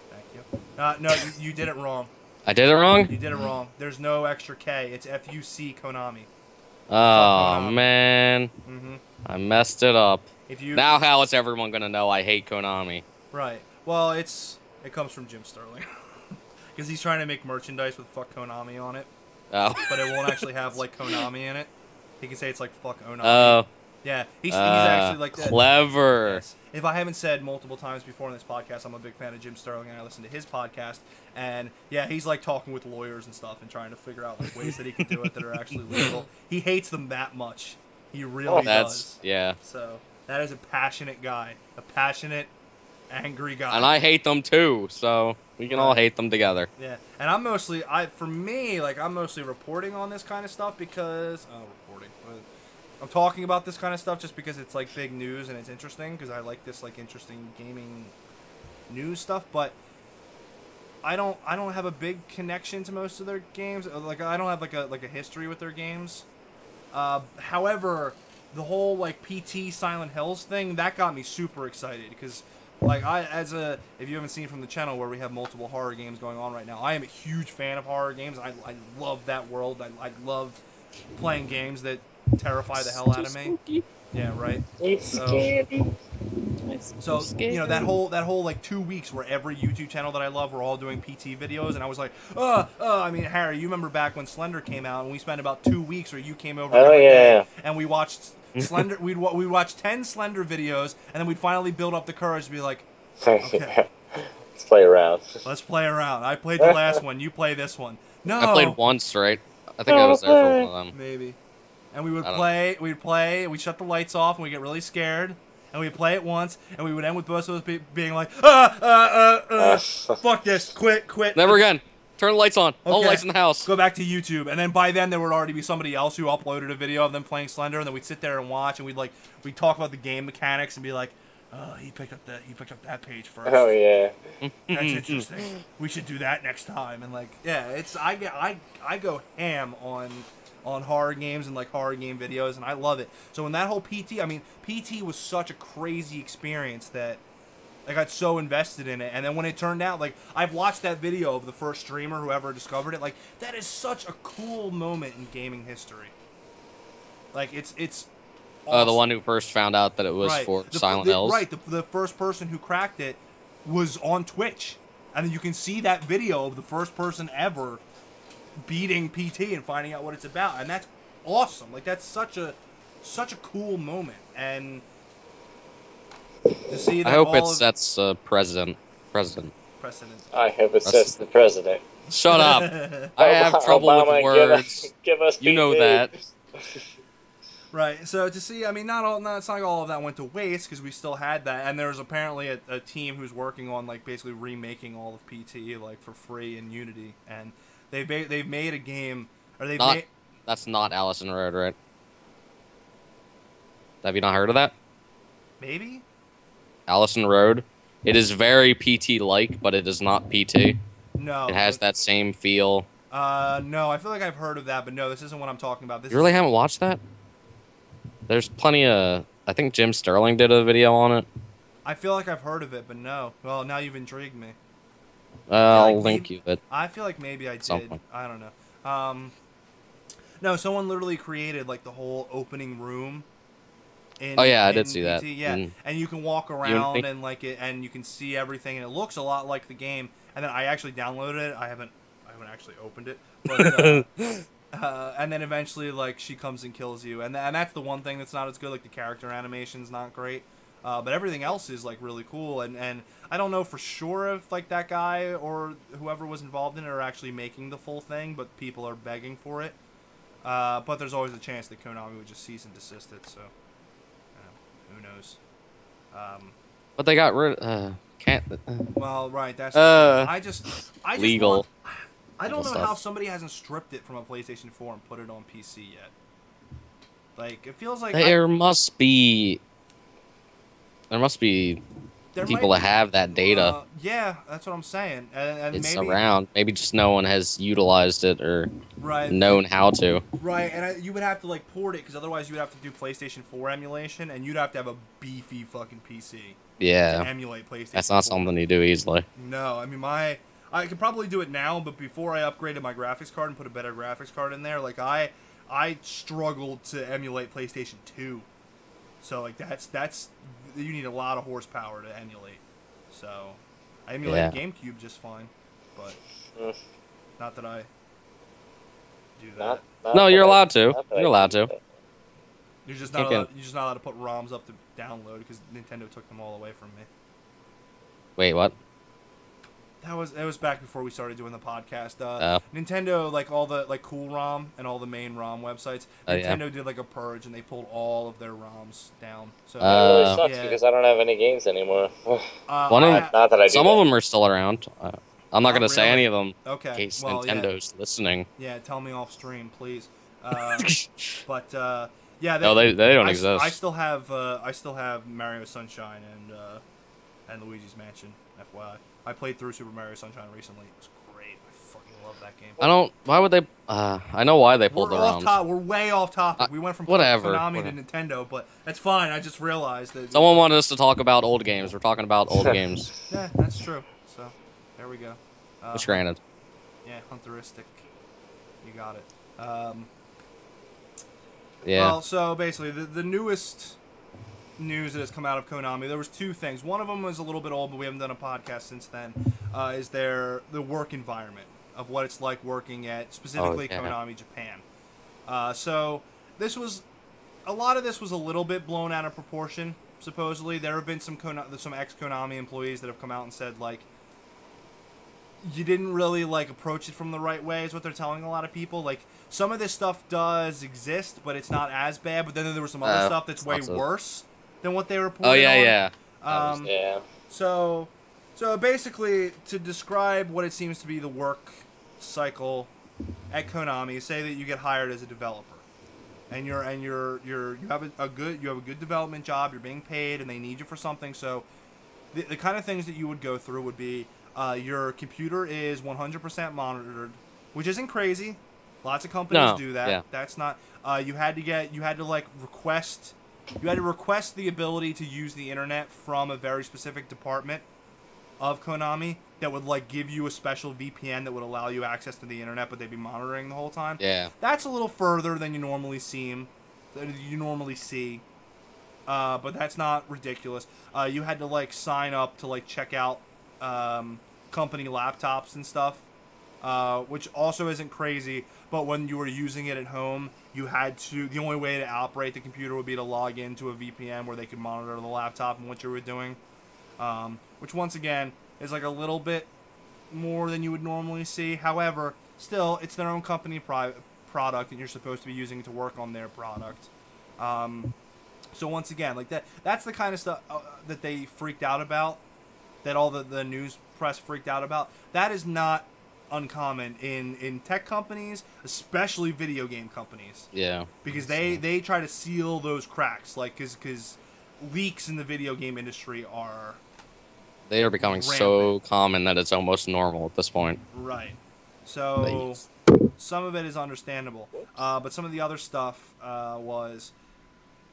Thank you. No, you did it wrong. I did it wrong? You did it wrong. There's no extra K. It's FUC Konami. Oh, Konami. man. hmm I messed it up. If you Now how is everyone going to know I hate Konami? Right. Well, it comes from Jim Sterling. Because he's trying to make merchandise with fuck Konami on it. Oh. But it won't actually have, like, Konami in it. He can say it's like fuck Onami. Oh. Yeah, he's actually like that. Clever. Yes. If I haven't said multiple times before in this podcast, I'm a big fan of Jim Sterling, and I listen to his podcast. And yeah, he's like talking with lawyers and stuff and trying to figure out like ways that he can do it that are actually legal. He hates them that much. He really does. Yeah. So that is a passionate guy, a passionate, angry guy. And I hate them too, so we can all hate them together. Yeah, and I'm mostly I'm mostly reporting on this kind of stuff because I'm talking about this kind of stuff just because it's like big news and it's interesting because I like this like interesting gaming news stuff, but I don't have a big connection to most of their games. Like I don't have like a history with their games. However, the whole like PT Silent Hills thing that got me super excited because like if you haven't seen from the channel where we have multiple horror games going on right now, I am a huge fan of horror games. I love that world. I love playing games that terrify the hell out of me. Yeah, right. It's scary. So you know that whole like 2 weeks where every YouTube channel that I love were all doing PT videos, and I was like, I mean, Harry, you remember back when Slender came out, and we spent about 2 weeks where you came over every day, and we watched Slender. we'd watch 10 Slender videos, and then we'd finally build up the courage to be like, okay, let's play around. Let's play around. I played the last one. You play this one. No, I played once, right? I think I was there for one of them. maybe. And we would play, we'd shut the lights off, and we'd get really scared, and we'd play it once, and we would end with both of us being like, fuck this, quit. Never again. Turn the lights on. All Okay. lights in the house. Go back to YouTube, and then by then there would already be somebody else who uploaded a video of them playing Slender, and then we'd sit there and watch, and we'd talk about the game mechanics and be like, he picked up that page first. Oh yeah. That's interesting. We should do that next time. And like, yeah, I go ham on horror games and like horror game videos, and I love it. So when that whole PT was such a crazy experience that I got so invested in it. And then when it turned out, like, I've watched that video of the first streamer whoever discovered it. Like, that is such a cool moment in gaming history. Like, it's awesome. The one who first found out that it was for Silent Hills. Right, the first person who cracked it was on Twitch. And you can see that video of the first person ever beating PT and finding out what it's about. And that's awesome. Like, that's such a cool moment. And to see that I hope it sets precedent. I hope it sets the president. Shut up. I have trouble Obama, with words. Give us You know PT. that. Right, so to see, I mean, it's not like all of that went to waste because we still had that, and there's apparently a team who's working on like basically remaking all of PT like for free in Unity, and they've made a game, or That's not Allison Road, right? Have you not heard of that? maybe. Allison Road. It is very PT-like, but it is not PT. No, It has that same feel. no, I feel like I've heard of that, but no, this isn't what I'm talking about. You really haven't watched that? There's plenty of... I think Jim Sterling did a video on it. I feel like I've heard of it, but no. Well, now you've intrigued me. I'll link you it. I feel like maybe I did. Something. I don't know. No, someone literally created like the whole opening room. Oh yeah, I did see that. Yeah, and you can walk around and like it, and you can see everything, and it looks a lot like the game. And then I actually downloaded it. I haven't actually opened it, but and then eventually like she comes and kills you, and that's the one thing that's not as good. Like the character animation's not great, but everything else is like really cool. And I don't know for sure if like that guy or whoever was involved in it are actually making the full thing, but people are begging for it. But there's always a chance that Konami would just cease and desist it. So. Who knows? But they got rid. Can't. Well, right. That's. Uh, I just legal. I don't know stuff. how somebody hasn't stripped it from a PlayStation 4 and put it on PC yet. Like, it feels like There must be there people might that have that data. Yeah, that's what I'm saying. And It's maybe, around. Maybe just no one has utilized it or right, known how to. right, and you would have to like port it because otherwise you would have to do PlayStation 4 emulation, and you'd have to have a beefy fucking PC to Yeah, emulate PlayStation. that's not 4. something you do easily. No, I mean I could probably do it now, but before I upgraded my graphics card and put a better graphics card in there, like I struggled to emulate PlayStation 2. So like that's you need a lot of horsepower to emulate. So I emulated GameCube just fine, but not that I do that. No, you're allowed to. You're allowed to. You're just not allowed, to put ROMs up to download because Nintendo took them all away from me. Wait, what? That was back before we started doing the podcast. Oh. Nintendo, like all the like Cool ROM and all the main ROM websites, Nintendo did like a purge and they pulled all of their ROMs down. So It really sucks because I don't have any games anymore. Not that I do. Some of them are still around. I'm not Oh, gonna say really? any of them Okay. in case Well, Nintendo's listening. Yeah, tell me off stream, please. But yeah, No, they don't I exist. I still have Mario Sunshine and Luigi's Mansion. FYI, I played through Super Mario Sunshine recently. It was great. I fucking love that game. I don't. Why would they? I know why they pulled We're the ROMs. We're way off topic. We went from whatever. Konami to Nintendo, but that's fine. I just realized that. Someone wanted us to talk about old games. We're talking about old games. Yeah, that's true. So there we go. Which granted. Yeah, Hunteristic. You got it. Yeah. Well, so basically, the newest news that has come out of Konami, there was two things. One of them was a little bit old, but we haven't done a podcast since then. Is the work environment of what it's like working at specifically Konami Japan. So this was a lot of this was a little bit blown out of proportion. Supposedly, there have been some ex-Konami employees that have come out and said like, you didn't really like approach it from the right way is what they're telling a lot of people. Like some of this stuff does exist, but it's not as bad. But then there was some other stuff that's way worse than what they reported. Oh yeah, on. yeah. So basically, to describe what it seems to be the work cycle at Konami, say that you get hired as a developer, and you have a good development job. You're being paid, and they need you for something. So the kind of things that you would go through would be. Your computer is 100% monitored, which isn't crazy. Lots of companies do that. Yeah. That's not. You had to request the ability to use the internet from a very specific department of Konami that would like give you a special VPN that would allow you access to the internet, but they'd be monitoring the whole time. Yeah. That's a little further than you normally see. But that's not ridiculous. You had to like sign up to like check out company laptops and stuff, which also isn't crazy. But when you were using it at home, you had to. The only way to operate the computer would be to log into a VPN where they could monitor the laptop and what you were doing. Which once again is like a little bit more than you would normally see. However, still, it's their own company product, and you're supposed to be using it to work on their product. So once again, like that's the kind of stuff that they freaked out about, that all the news press freaked out about. That is not uncommon in tech companies, especially video game companies. Yeah. Because they try to seal those cracks, like because leaks in the video game industry are. They are becoming so common that it's almost normal at this point. Right. So some of it is understandable, but some of the other stuff was.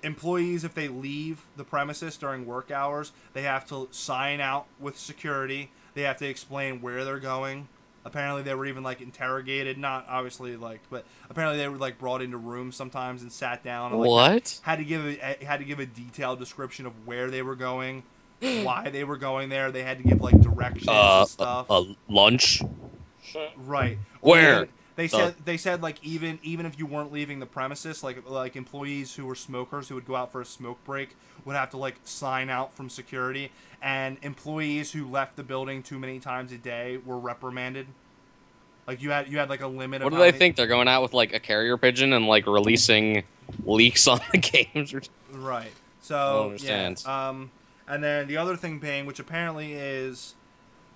Employees, if they leave the premises during work hours, they have to sign out with security. They have to explain where they're going. Apparently, they were even like interrogated. Not obviously like, but apparently they were like brought into rooms sometimes and sat down. And, like, What? Had to give a detailed description of where they were going, why they were going there. They had to give like directions and stuff. Lunch. Right. Where? They said like even if you weren't leaving the premises, like employees who were smokers who would go out for a smoke break would have to like sign out from security, and employees who left the building too many times a day were reprimanded. Like you had like a limit. What do they think? They're going out with like a carrier pigeon and like releasing leaks on the games? Right. So I don't understand. yeah. And then the other thing being, which apparently is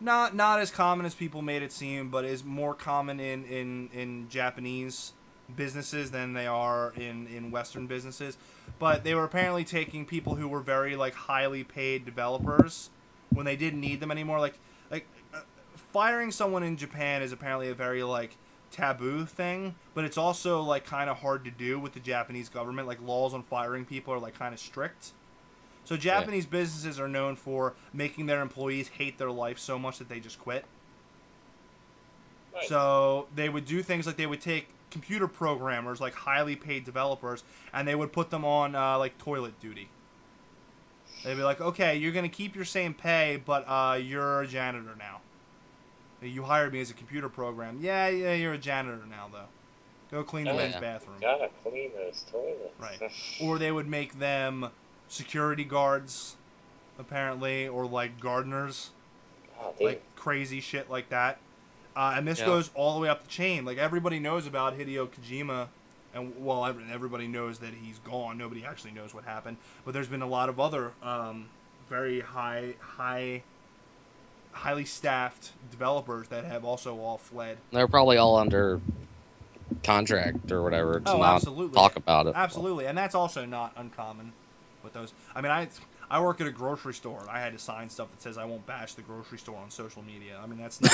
Not as common as people made it seem, but is more common in Japanese businesses than they are in Western businesses. But they were apparently taking people who were very like highly paid developers when they didn't need them anymore. Like firing someone in Japan is apparently a very like taboo thing, but it's also like kind of hard to do with the Japanese government. Like laws on firing people are like kind of strict. So Japanese businesses are known for making their employees hate their life so much that they just quit. Right. So they would do things like they would take computer programmers, like highly paid developers, and they would put them on like toilet duty. They'd be like, okay, you're going to keep your same pay, but you're a janitor now. You hired me as a computer program. Yeah, you're a janitor now, though. Go clean the men's bathroom. Gotta clean those toilets. Right. Or they would make them security guards, apparently, or like gardeners. Oh, dude. Like crazy shit like that. And this goes all the way up the chain. Like everybody knows about Hideo Kojima, and well, everybody knows that he's gone. Nobody actually knows what happened. But there's been a lot of other very highly staffed developers that have also all fled. They're probably all under contract or whatever to not absolutely. talk about it. Absolutely, and that's also not uncommon with those. I mean, I work at a grocery store. I had to sign stuff that says I won't bash the grocery store on social media. I mean, that's not.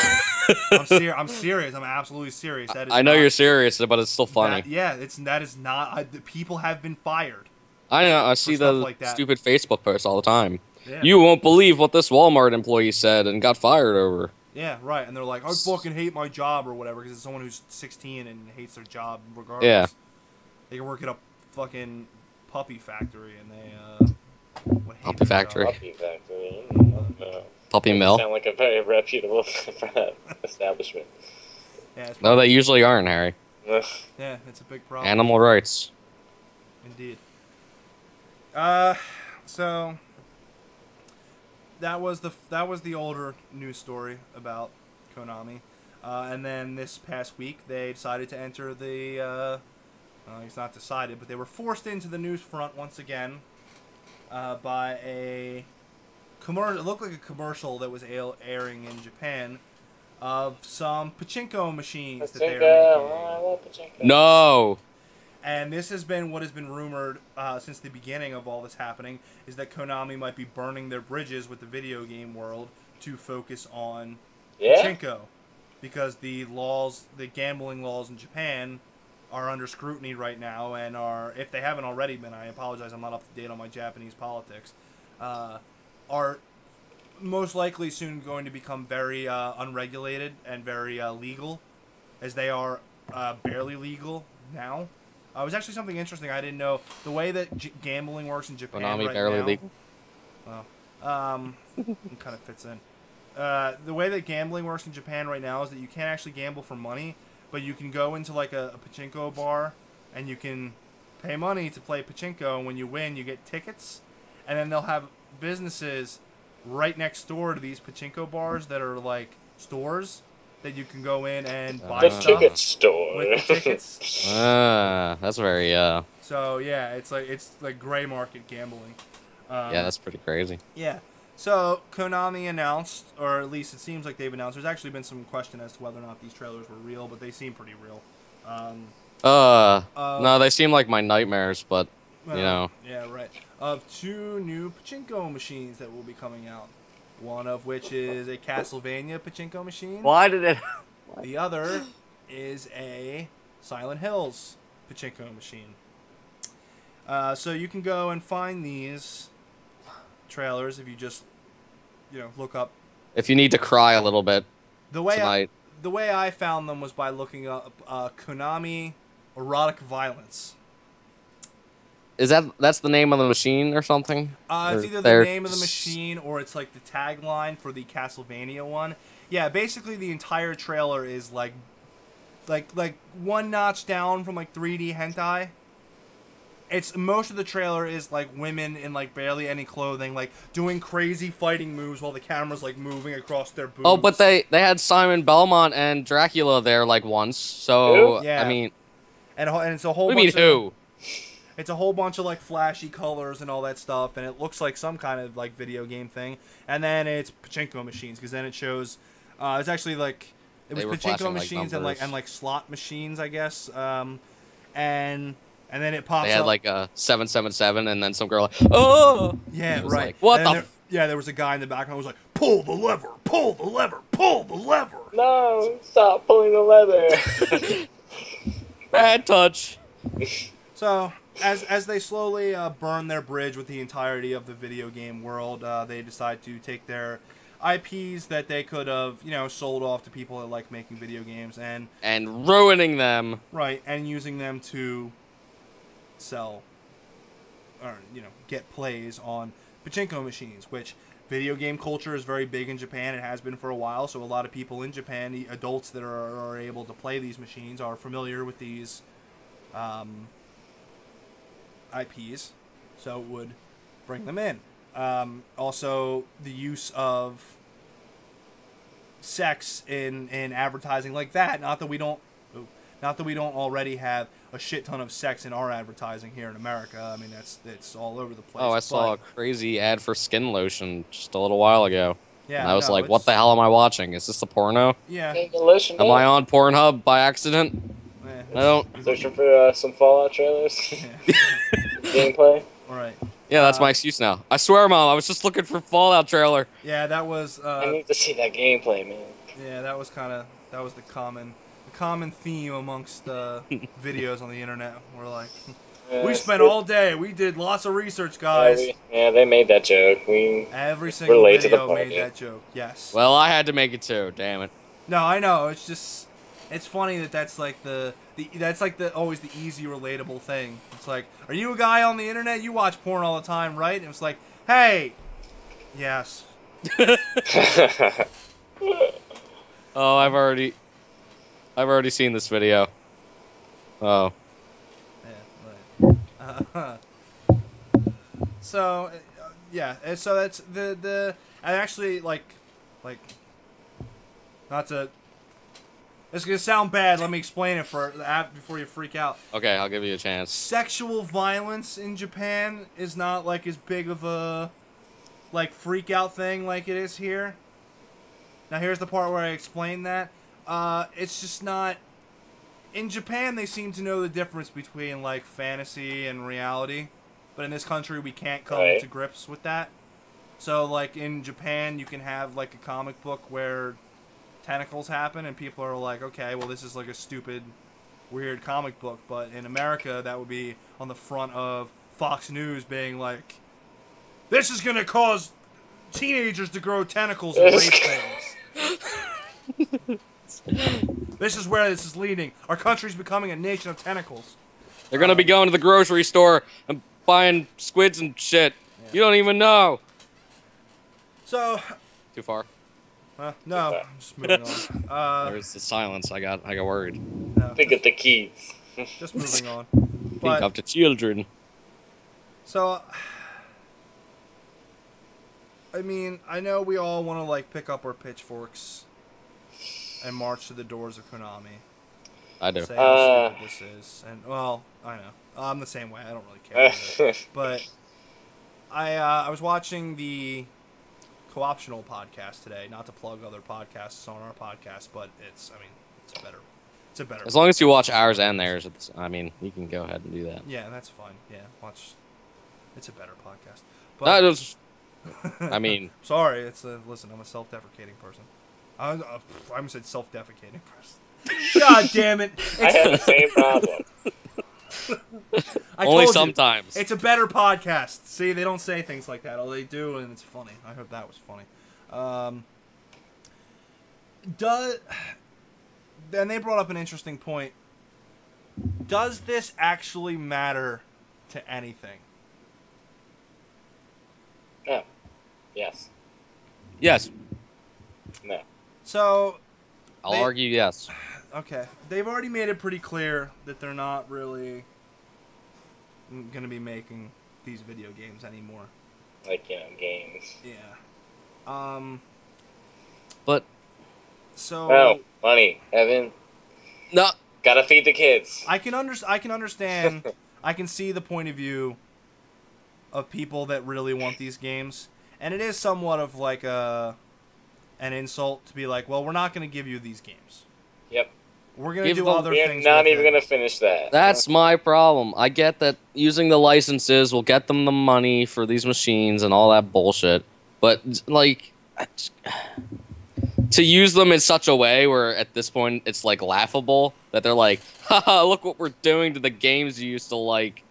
I'm serious. I'm absolutely serious. That is I know not, you're serious, but it's still funny. That is not. People have been fired. I know. I see the like stupid Facebook posts all the time. Yeah. You won't believe what this Walmart employee said and got fired over. Yeah, right. And they're like, I fucking hate my job or whatever because it's someone who's 16 and hates their job regardless. Yeah. They can work at a fucking puppy factory and they would hate Puppy their factory. job. Puppy factory. Puppy mill. Sound like a very reputable establishment. Yeah, it's No, they usually aren't, Harry. yeah, it's a big problem. Animal rights. Indeed. So that was the older news story about Konami, and then this past week they decided to enter the. It's not decided, but they were forced into the news front once again by a commercial. It looked like a commercial that was airing in Japan of some pachinko machines that they are making. No. And this has been what has been rumored since the beginning of all this happening, is that Konami might be burning their bridges with the video game world to focus on pachinko. Because the gambling laws in Japan are under scrutiny right now and are, if they haven't already been, I apologize, I'm not up to date on my Japanese politics, are most likely soon going to become very unregulated and very legal, as they are barely legal now. It was actually something interesting I didn't know. The way that gambling works in Japan Konami right barely now. legal. Well, it kind of fits in. The way that gambling works in Japan right now is that you can't actually gamble for money, but you can go into like a pachinko bar and you can pay money to play pachinko, and when you win, you get tickets, and then they'll have businesses right next door to these pachinko bars that are like stores that you can go in and buy The stuff ticket store. with the tickets. That's very So yeah, it's like gray market gambling. yeah, that's pretty crazy. Yeah. So Konami announced, or at least it seems like they've announced. There's actually been some question as to whether or not these trailers were real, but they seem pretty real. No, they seem like my nightmares, but you know. Yeah, right. Of 2 new pachinko machines that will be coming out. One of which is a Castlevania pachinko machine. Why did it? The other is a Silent Hills pachinko machine. So you can go and find these trailers if you just, look up. If you need to cry a little bit tonight. The way I found them was by looking up Konami erotic violence. That's the name of the machine or something? It's either the name of the machine or it's like the tagline for the Castlevania one. Yeah, basically the entire trailer is like one notch down from like 3D hentai. Most of the trailer is like women in like barely any clothing, like doing crazy fighting moves while the camera's like moving across their boobs. Oh, but they had Simon Belmont and Dracula there like once, so Yeah. I mean, and it's a whole we bunch mean who? it's a whole bunch of like flashy colors and all that stuff, and it looks like some kind of like video game thing. And then it's pachinko machines, because then it shows it's actually like it was They were pachinko flashing, like, machines numbers. and like slot machines, I guess. And then it pops They had up. like a 777, and then some girl like, oh, Yeah, It was right. like, what And the then yeah, there was a guy in the background who was like, pull the lever, pull the lever, pull the lever. No, stop pulling the leather. bad touch. So, as they slowly burn their bridge with the entirety of the video game world, they decide to take their IPs that they could have, sold off to people that like making video games, and Ruining them. and using them to sell or get plays on pachinko machines, which video game culture is very big in Japan. It has been for a while, so a lot of people in Japan, the adults that are able to play these machines, are familiar with these IPs, so it would bring them in. Also, the use of sex in advertising like that. Not that we don't already have a shit ton of sex in our advertising here in America. I mean, it's all over the place. Oh, I saw a crazy ad for skin lotion just a little while ago. Yeah, And I was no, like, what the hell am I watching? Is this a porno? Yeah. Take a listen. Am I on Pornhub by accident? I don't. Searching for some Fallout trailers, gameplay. All right. Yeah, that's my excuse now. I swear, Mom, I was just looking for Fallout trailer. Yeah, that was. I need to see that gameplay, man. Yeah, that was the common theme amongst videos on the internet. We're like, we spent all day. We did lots of research, guys. Yeah, they made that joke. Every single late to the video made party. that joke. Yes. Well, I had to make it too. Damn it. No, I know. It's just, it's funny that's like always the easy relatable thing. It's like, are you a guy on the internet? You watch porn all the time, right? And it's like, hey, yes. Oh, I've already seen this video. Oh. Yeah, right. So, yeah. And so that's the. I actually like, not to. It's gonna sound bad. Let me explain it before you freak out. Okay, I'll give you a chance. Sexual violence in Japan is not like as big of a freak out thing like it is here. Now here's the part where I explain that. It's just not. In Japan, they seem to know the difference between like fantasy and reality, but in this country, we can't come to grips with that. So like in Japan, you can have like a comic book where tentacles happen, and people are like, okay, well this is like a stupid, weird comic book. But in America, that would be on the front of Fox News, being like, this is gonna cause teenagers to grow tentacles and rape things. This is where this is leading. Our country's becoming a nation of tentacles. They're gonna be going to the grocery store and buying squids and shit. Yeah. You don't even know. So, Too far. no, I'm just moving on. There's the silence. I got worried. No, Think of the keys. just moving on. Think But, of the children. so, I mean, I know we all want to like pick up our pitchforks and march to the doors of Konami. I do. Say how stupid this is, and well, I know I'm the same way. I don't really care. About it. But I was watching the Co-optional podcast today. Not to plug other podcasts on our podcast, but it's a better. As long as you watch ours and theirs, I mean, you can go ahead and do that. Yeah, that's fine. Yeah, watch. It's a better podcast. That is, I mean, sorry. Listen. I'm a self-deprecating person. I almost said self-defecating person. God damn it! I have the same problem. I only told you. sometimes. It's a better podcast. See, they don't say things like that. All they do, and it's funny. I hope that was funny. Then they brought up an interesting point. Does this actually matter to anything? No. Yes. Yes. No. So, I'll argue yes. okay, they've already made it pretty clear that they're not really going to be making these video games anymore. Like, games. Yeah. But So. No. Money. Evan. no. Gotta feed the kids. I can understand I can see the point of view of people that really want these games, and it is somewhat of like an insult to be like, well, we're not going to give you these games. Yep. We're going to Give do them- other We're things. not with even it. going to finish that. That's my problem. I get that using the licenses will get them the money for these machines and all that bullshit, but like to use them in such a way where at this point it's like laughable that they're like, haha, look what we're doing to the games you used to like.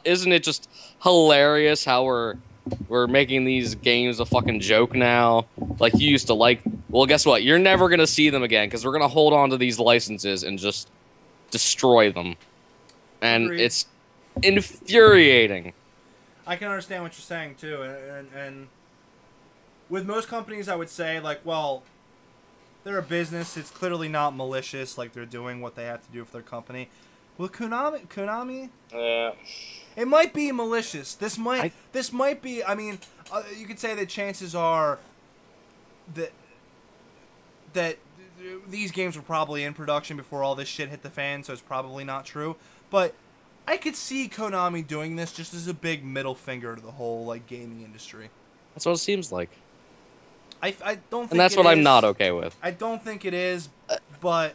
Isn't it just hilarious how we're making these games a fucking joke now? Like you used to like. Well, guess what? You're never gonna see them again because we're gonna hold on to these licenses and just destroy them, and Agreed. it's infuriating. I can understand what you're saying too, and with most companies, I would say like, well, they're a business. It's clearly not malicious. Like they're doing what they have to do for their company. With Konami, Yeah. it might be malicious. This might be. I mean, you could say that chances are that these games were probably in production before all this shit hit the fan, so it's probably not true. But I could see Konami doing this just as a big middle finger to the whole like gaming industry. That's what it seems like, I don't think and that's it what I'm is. not okay with. I don't think it is, but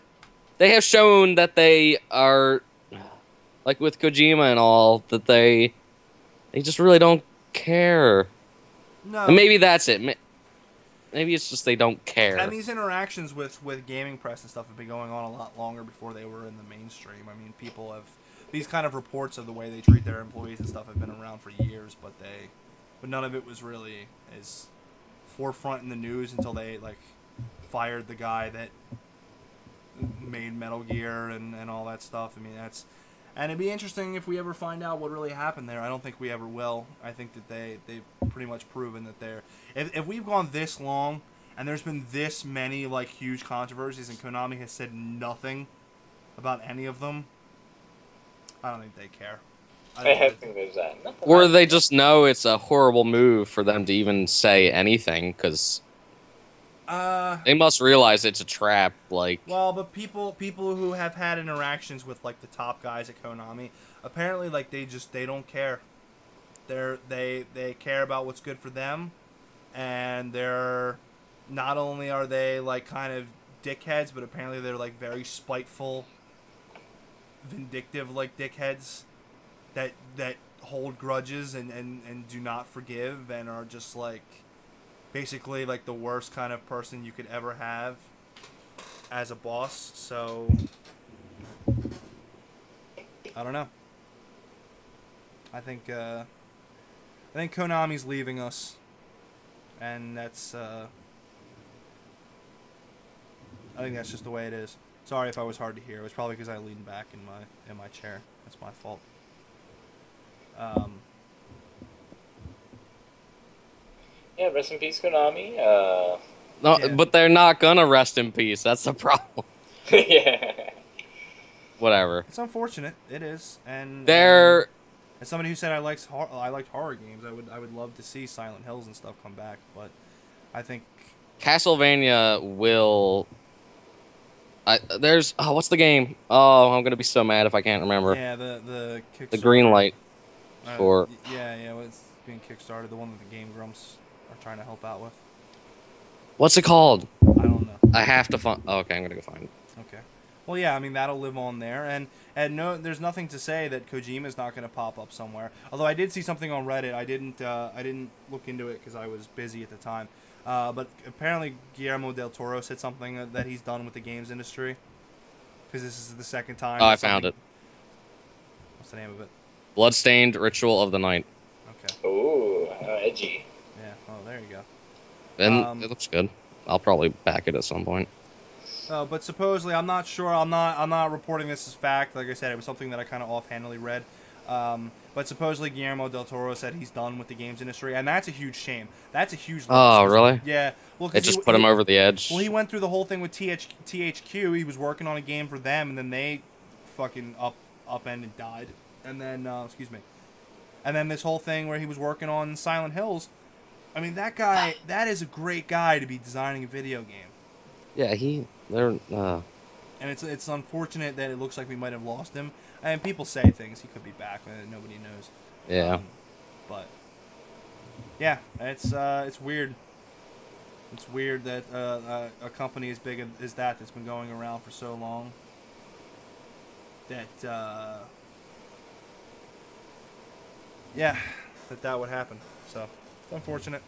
They have shown that they are, like with Kojima and all, that they just really don't care. no. And maybe that's it. Maybe it's just they don't care. And these interactions with gaming press and stuff have been going on a lot longer before they were in the mainstream. I mean, people have these kind of reports of the way they treat their employees and stuff have been around for years, but none of it was really as forefront in the news until they like fired the guy that made Metal Gear and all that stuff. I mean, and it'd be interesting if we ever find out what really happened there. I don't think we ever will. I think that they've pretty much proven that they're... If we've gone this long, and there's been this many, like, huge controversies, and Konami has said nothing about any of them, I don't think they care. I think there's that. Or they just know it's a horrible move for them to even say anything, because they must realize it's a trap. Like, Well, but people who have had interactions with like the top guys at Konami, apparently like they don't care. They care about what's good for them, and they're not only are they like kind of dickheads, but apparently they're like very spiteful, vindictive like dickheads that hold grudges and do not forgive and are just like basically like the worst kind of person you could ever have as a boss. So I don't know. I think Konami's leaving us, and that's I think that's just the way it is. Sorry if I was hard to hear. It was probably because I leaned back in my chair. That's my fault. Yeah, rest in peace, Konami. no, Yeah. but they're not gonna rest in peace. That's the problem. Yeah. Whatever. It's unfortunate. It is, and They're as somebody who said I liked horror games, I would love to see Silent Hills and stuff come back, but I think Castlevania will. There's what's the game? Oh, I'm gonna be so mad if I can't remember. yeah the Kickstarter, The green light for yeah it's being kickstarted, the one that the Game Grumps are trying to help out with. what's it called? I don't know. I have to find. Oh, okay, I'm gonna go find it. Okay. Well, yeah, I mean that'll live on there, and no, there's nothing to say that Kojima's not going to pop up somewhere. Although I did see something on Reddit, I didn't look into it because I was busy at the time. But apparently Guillermo del Toro said something that he's done with the games industry, because this is the second time. Oh, I that found something- it. What's the name of it? Bloodstained Ritual of the Night, Okay. Ooh, edgy. Yeah. Oh, there you go. and it looks good. I'll probably back it at some point. But supposedly, I'm not sure. I'm not reporting this as fact. Like I said, it was something that I kind of offhandedly read. But supposedly Guillermo del Toro said he's done with the games industry, and that's a huge shame. That's a huge. Oh, loss. really? Yeah. Well, 'cause It just put him over the edge. Well, he went through the whole thing with THQ. He was working on a game for them, and then they fucking upended died. And then excuse me. And then this whole thing where he was working on Silent Hills. I mean, that guy. That is a great guy to be designing a video game. Yeah, they're And it's unfortunate that it looks like we might have lost him. And people say things. He could be back. Nobody knows. Yeah. But yeah, it's weird. It's weird that a company as big as that's been going around for so long. That yeah, that would happen. So it's unfortunate.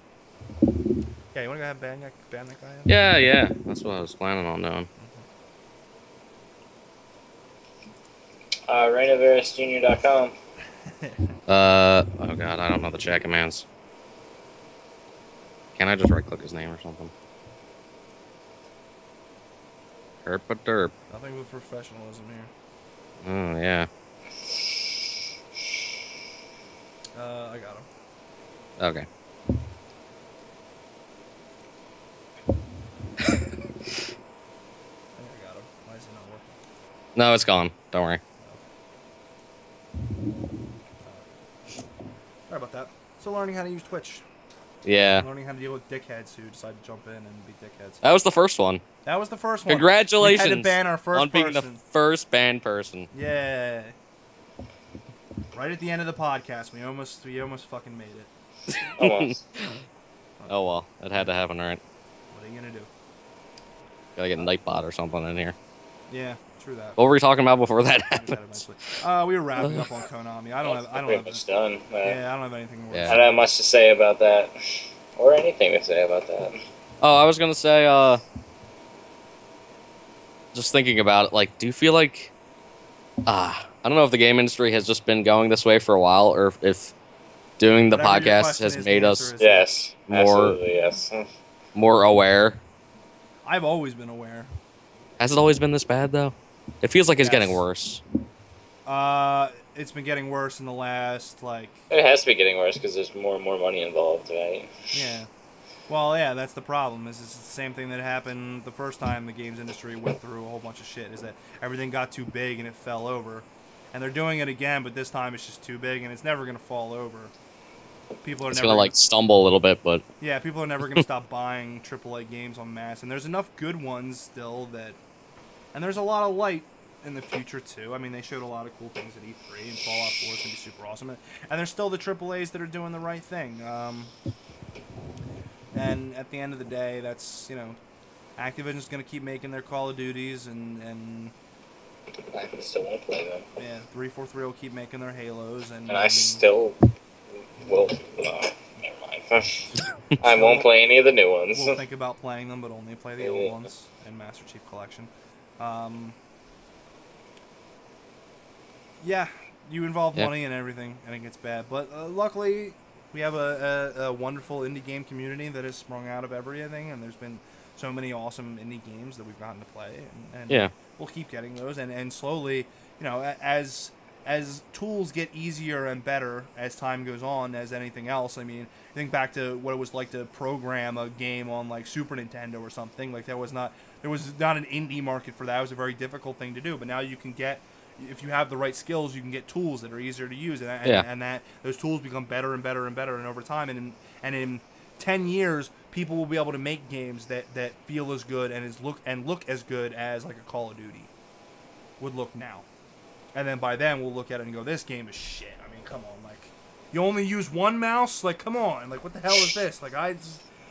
Yeah, you wanna go have ban that guy in? Yeah. That's what I was planning on doing. RhinovirusJr.com. Oh god, I don't know the chat commands. Can I just right click his name or something? Derp a derp. Nothing but professionalism here. Oh yeah. I got him. Okay. I think I got him. Why is it not working? No, it's gone. Don't worry. Sorry about that. Still learning how to use Twitch. Yeah. Learning how to deal with dickheads who decide to jump in and be dickheads. That was the first one. That was the first one. Congratulations We had to ban our first on being person. the first banned person. Yeah. Right at the end of the podcast, we almost fucking made it. Almost. Oh well, it had to happen, right? What are you gonna do? Gotta get Nightbot or something in here. Yeah, true that. What were we talking about before that We'll do happened? that eventually. We were wrapping up on Konami. I don't Pretty have. much done. Yeah, I don't have anything more. Yeah. I don't have much to say about that, or anything to say about that. Oh, I was gonna say, just thinking about it, like, do you feel like, I don't know if the game industry has just been going this way for a while, or if doing the Whatever your podcast question has is, made the us answer is Yes, More- absolutely yes. more aware. I've always been aware. Has it always been this bad though? It feels like it's Yes. getting worse. It's been getting worse in the last It has to be getting worse because there's more and more money involved, right? yeah. Well, yeah, that's the problem. Is it's the same thing that happened the first time the games industry went through a whole bunch of shit. Is that everything got too big and it fell over, and they're doing it again, but this time it's just too big and it's never gonna fall over. People are It's never gonna like stumble a little bit, but yeah, people are never gonna stop buying AAA games en masse, and there's enough good ones still that, and there's a lot of light in the future too. I mean, they showed a lot of cool things at E3, and Fallout 4 is gonna be super awesome, and there's still the AAAs that are doing the right thing. And at the end of the day, that's, Activision's gonna keep making their Call of Duties, and I still won't play them, yeah, 343 will keep making their Halos, and and I still will. Never mind. I won't play any of the new ones. we'll think about playing them, but only play the old ones and Master Chief Collection. Yeah, you involve Yeah. money and everything, and it gets bad. But luckily, we have a wonderful indie game community that has sprung out of everything, and there's been so many awesome indie games that we've gotten to play, and yeah. we'll keep getting those. And slowly, as tools get easier and better as time goes on, as anything else. I mean, think back to what it was like to program a game on like Super Nintendo or something. Like there was not an indie market for that. It was a very difficult thing to do. But now you can get, if you have the right skills, you can get tools that are easier to use, and that those tools become better and better and better, and over time, and in 10 years, people will be able to make games that feel as good and look as good as like a Call of Duty would look now. And then by then we'll look at it and go, this game is shit. I mean, come on, like, you only use one mouse? Like, come on, like, what the hell is this? Like,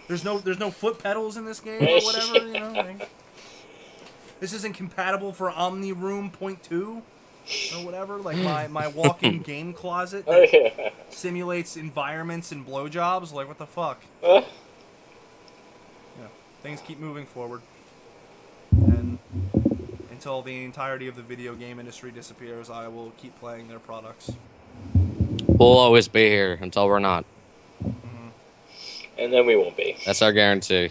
there's no foot pedals in this game or whatever, like, this isn't compatible for Omni Room .2 or whatever. Like my walk-in game closet that simulates environments and blowjobs. Like, what the fuck? Things keep moving forward, and until the entirety of the video game industry disappears, I will keep playing their products. We'll always be here until we're not. And then we won't be. That's our guarantee.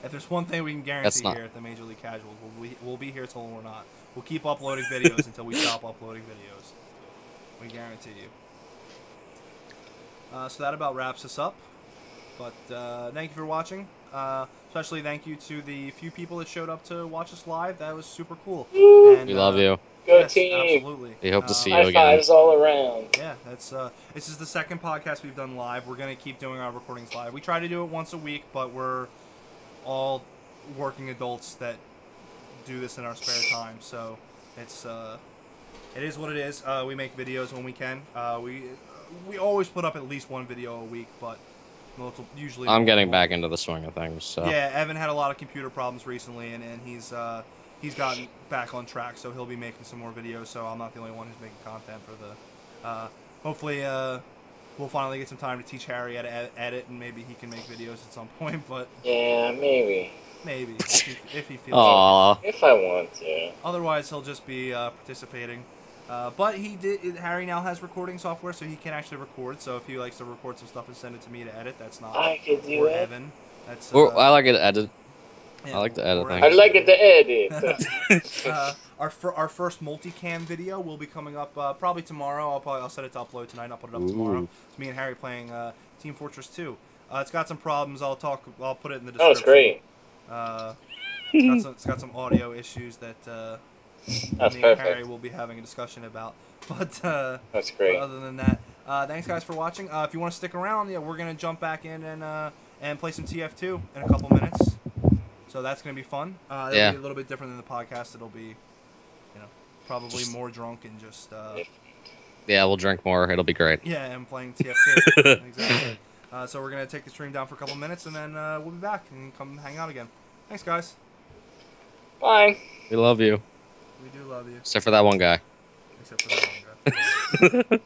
If there's one thing we can guarantee here at the Major League Casuals, we'll be here till we're not. We'll keep uploading videos until we stop uploading videos. We guarantee you. So that about wraps us up. But thank you for watching. Especially thank you to the few people that showed up to watch us live. That was super cool. And, We love you. Go yes, team! absolutely. We hope to see you High again. fives all around. Yeah, that's this is the second podcast we've done live. We're gonna keep doing our recordings live. We try to do it once a week, but we're all working adults that do this in our spare time. So it's it is what it is. We make videos when we can. We always put up at least one video a week, but usually. I'm getting back into the swing of things. So. Yeah, Evan had a lot of computer problems recently, and he's gotten back on track, so he'll be making some more videos. So I'm not the only one who's making content for the. Hopefully, we'll finally get some time to teach Harry how to edit, and maybe he can make videos at some point. But yeah, maybe if he feels. Aww. If I want to. Otherwise, he'll just be participating. But Harry now has recording software, so he can actually record. So if he likes to record some stuff and send it to me to edit, that's not. I could do or it. Evan. That's. I like it to edit. Yeah, I like to edit or things. I'd like it to edit. Our first multicam video will be coming up probably tomorrow. I'll set it to upload tonight. I'll put it up tomorrow. It's me and Harry playing Team Fortress 2. It's got some problems. I'll put it in the description. Oh, it's great. It's got some audio issues that That's me and perfect. Harry will be having a discussion about. But That's great. But other than that, thanks guys for watching. If you want to stick around, yeah, we're gonna jump back in and play some TF2 in a couple minutes. So that's gonna be fun. It'll be a little bit different than the podcast. It'll be, probably more drunk and just. Yeah, we'll drink more. It'll be great. Yeah, and playing TF2. Exactly. So we're gonna take the stream down for a couple minutes, and then we'll be back and come hang out again. Thanks, guys. Bye. We love you. We do love you. Except for that one guy. Except for that one guy.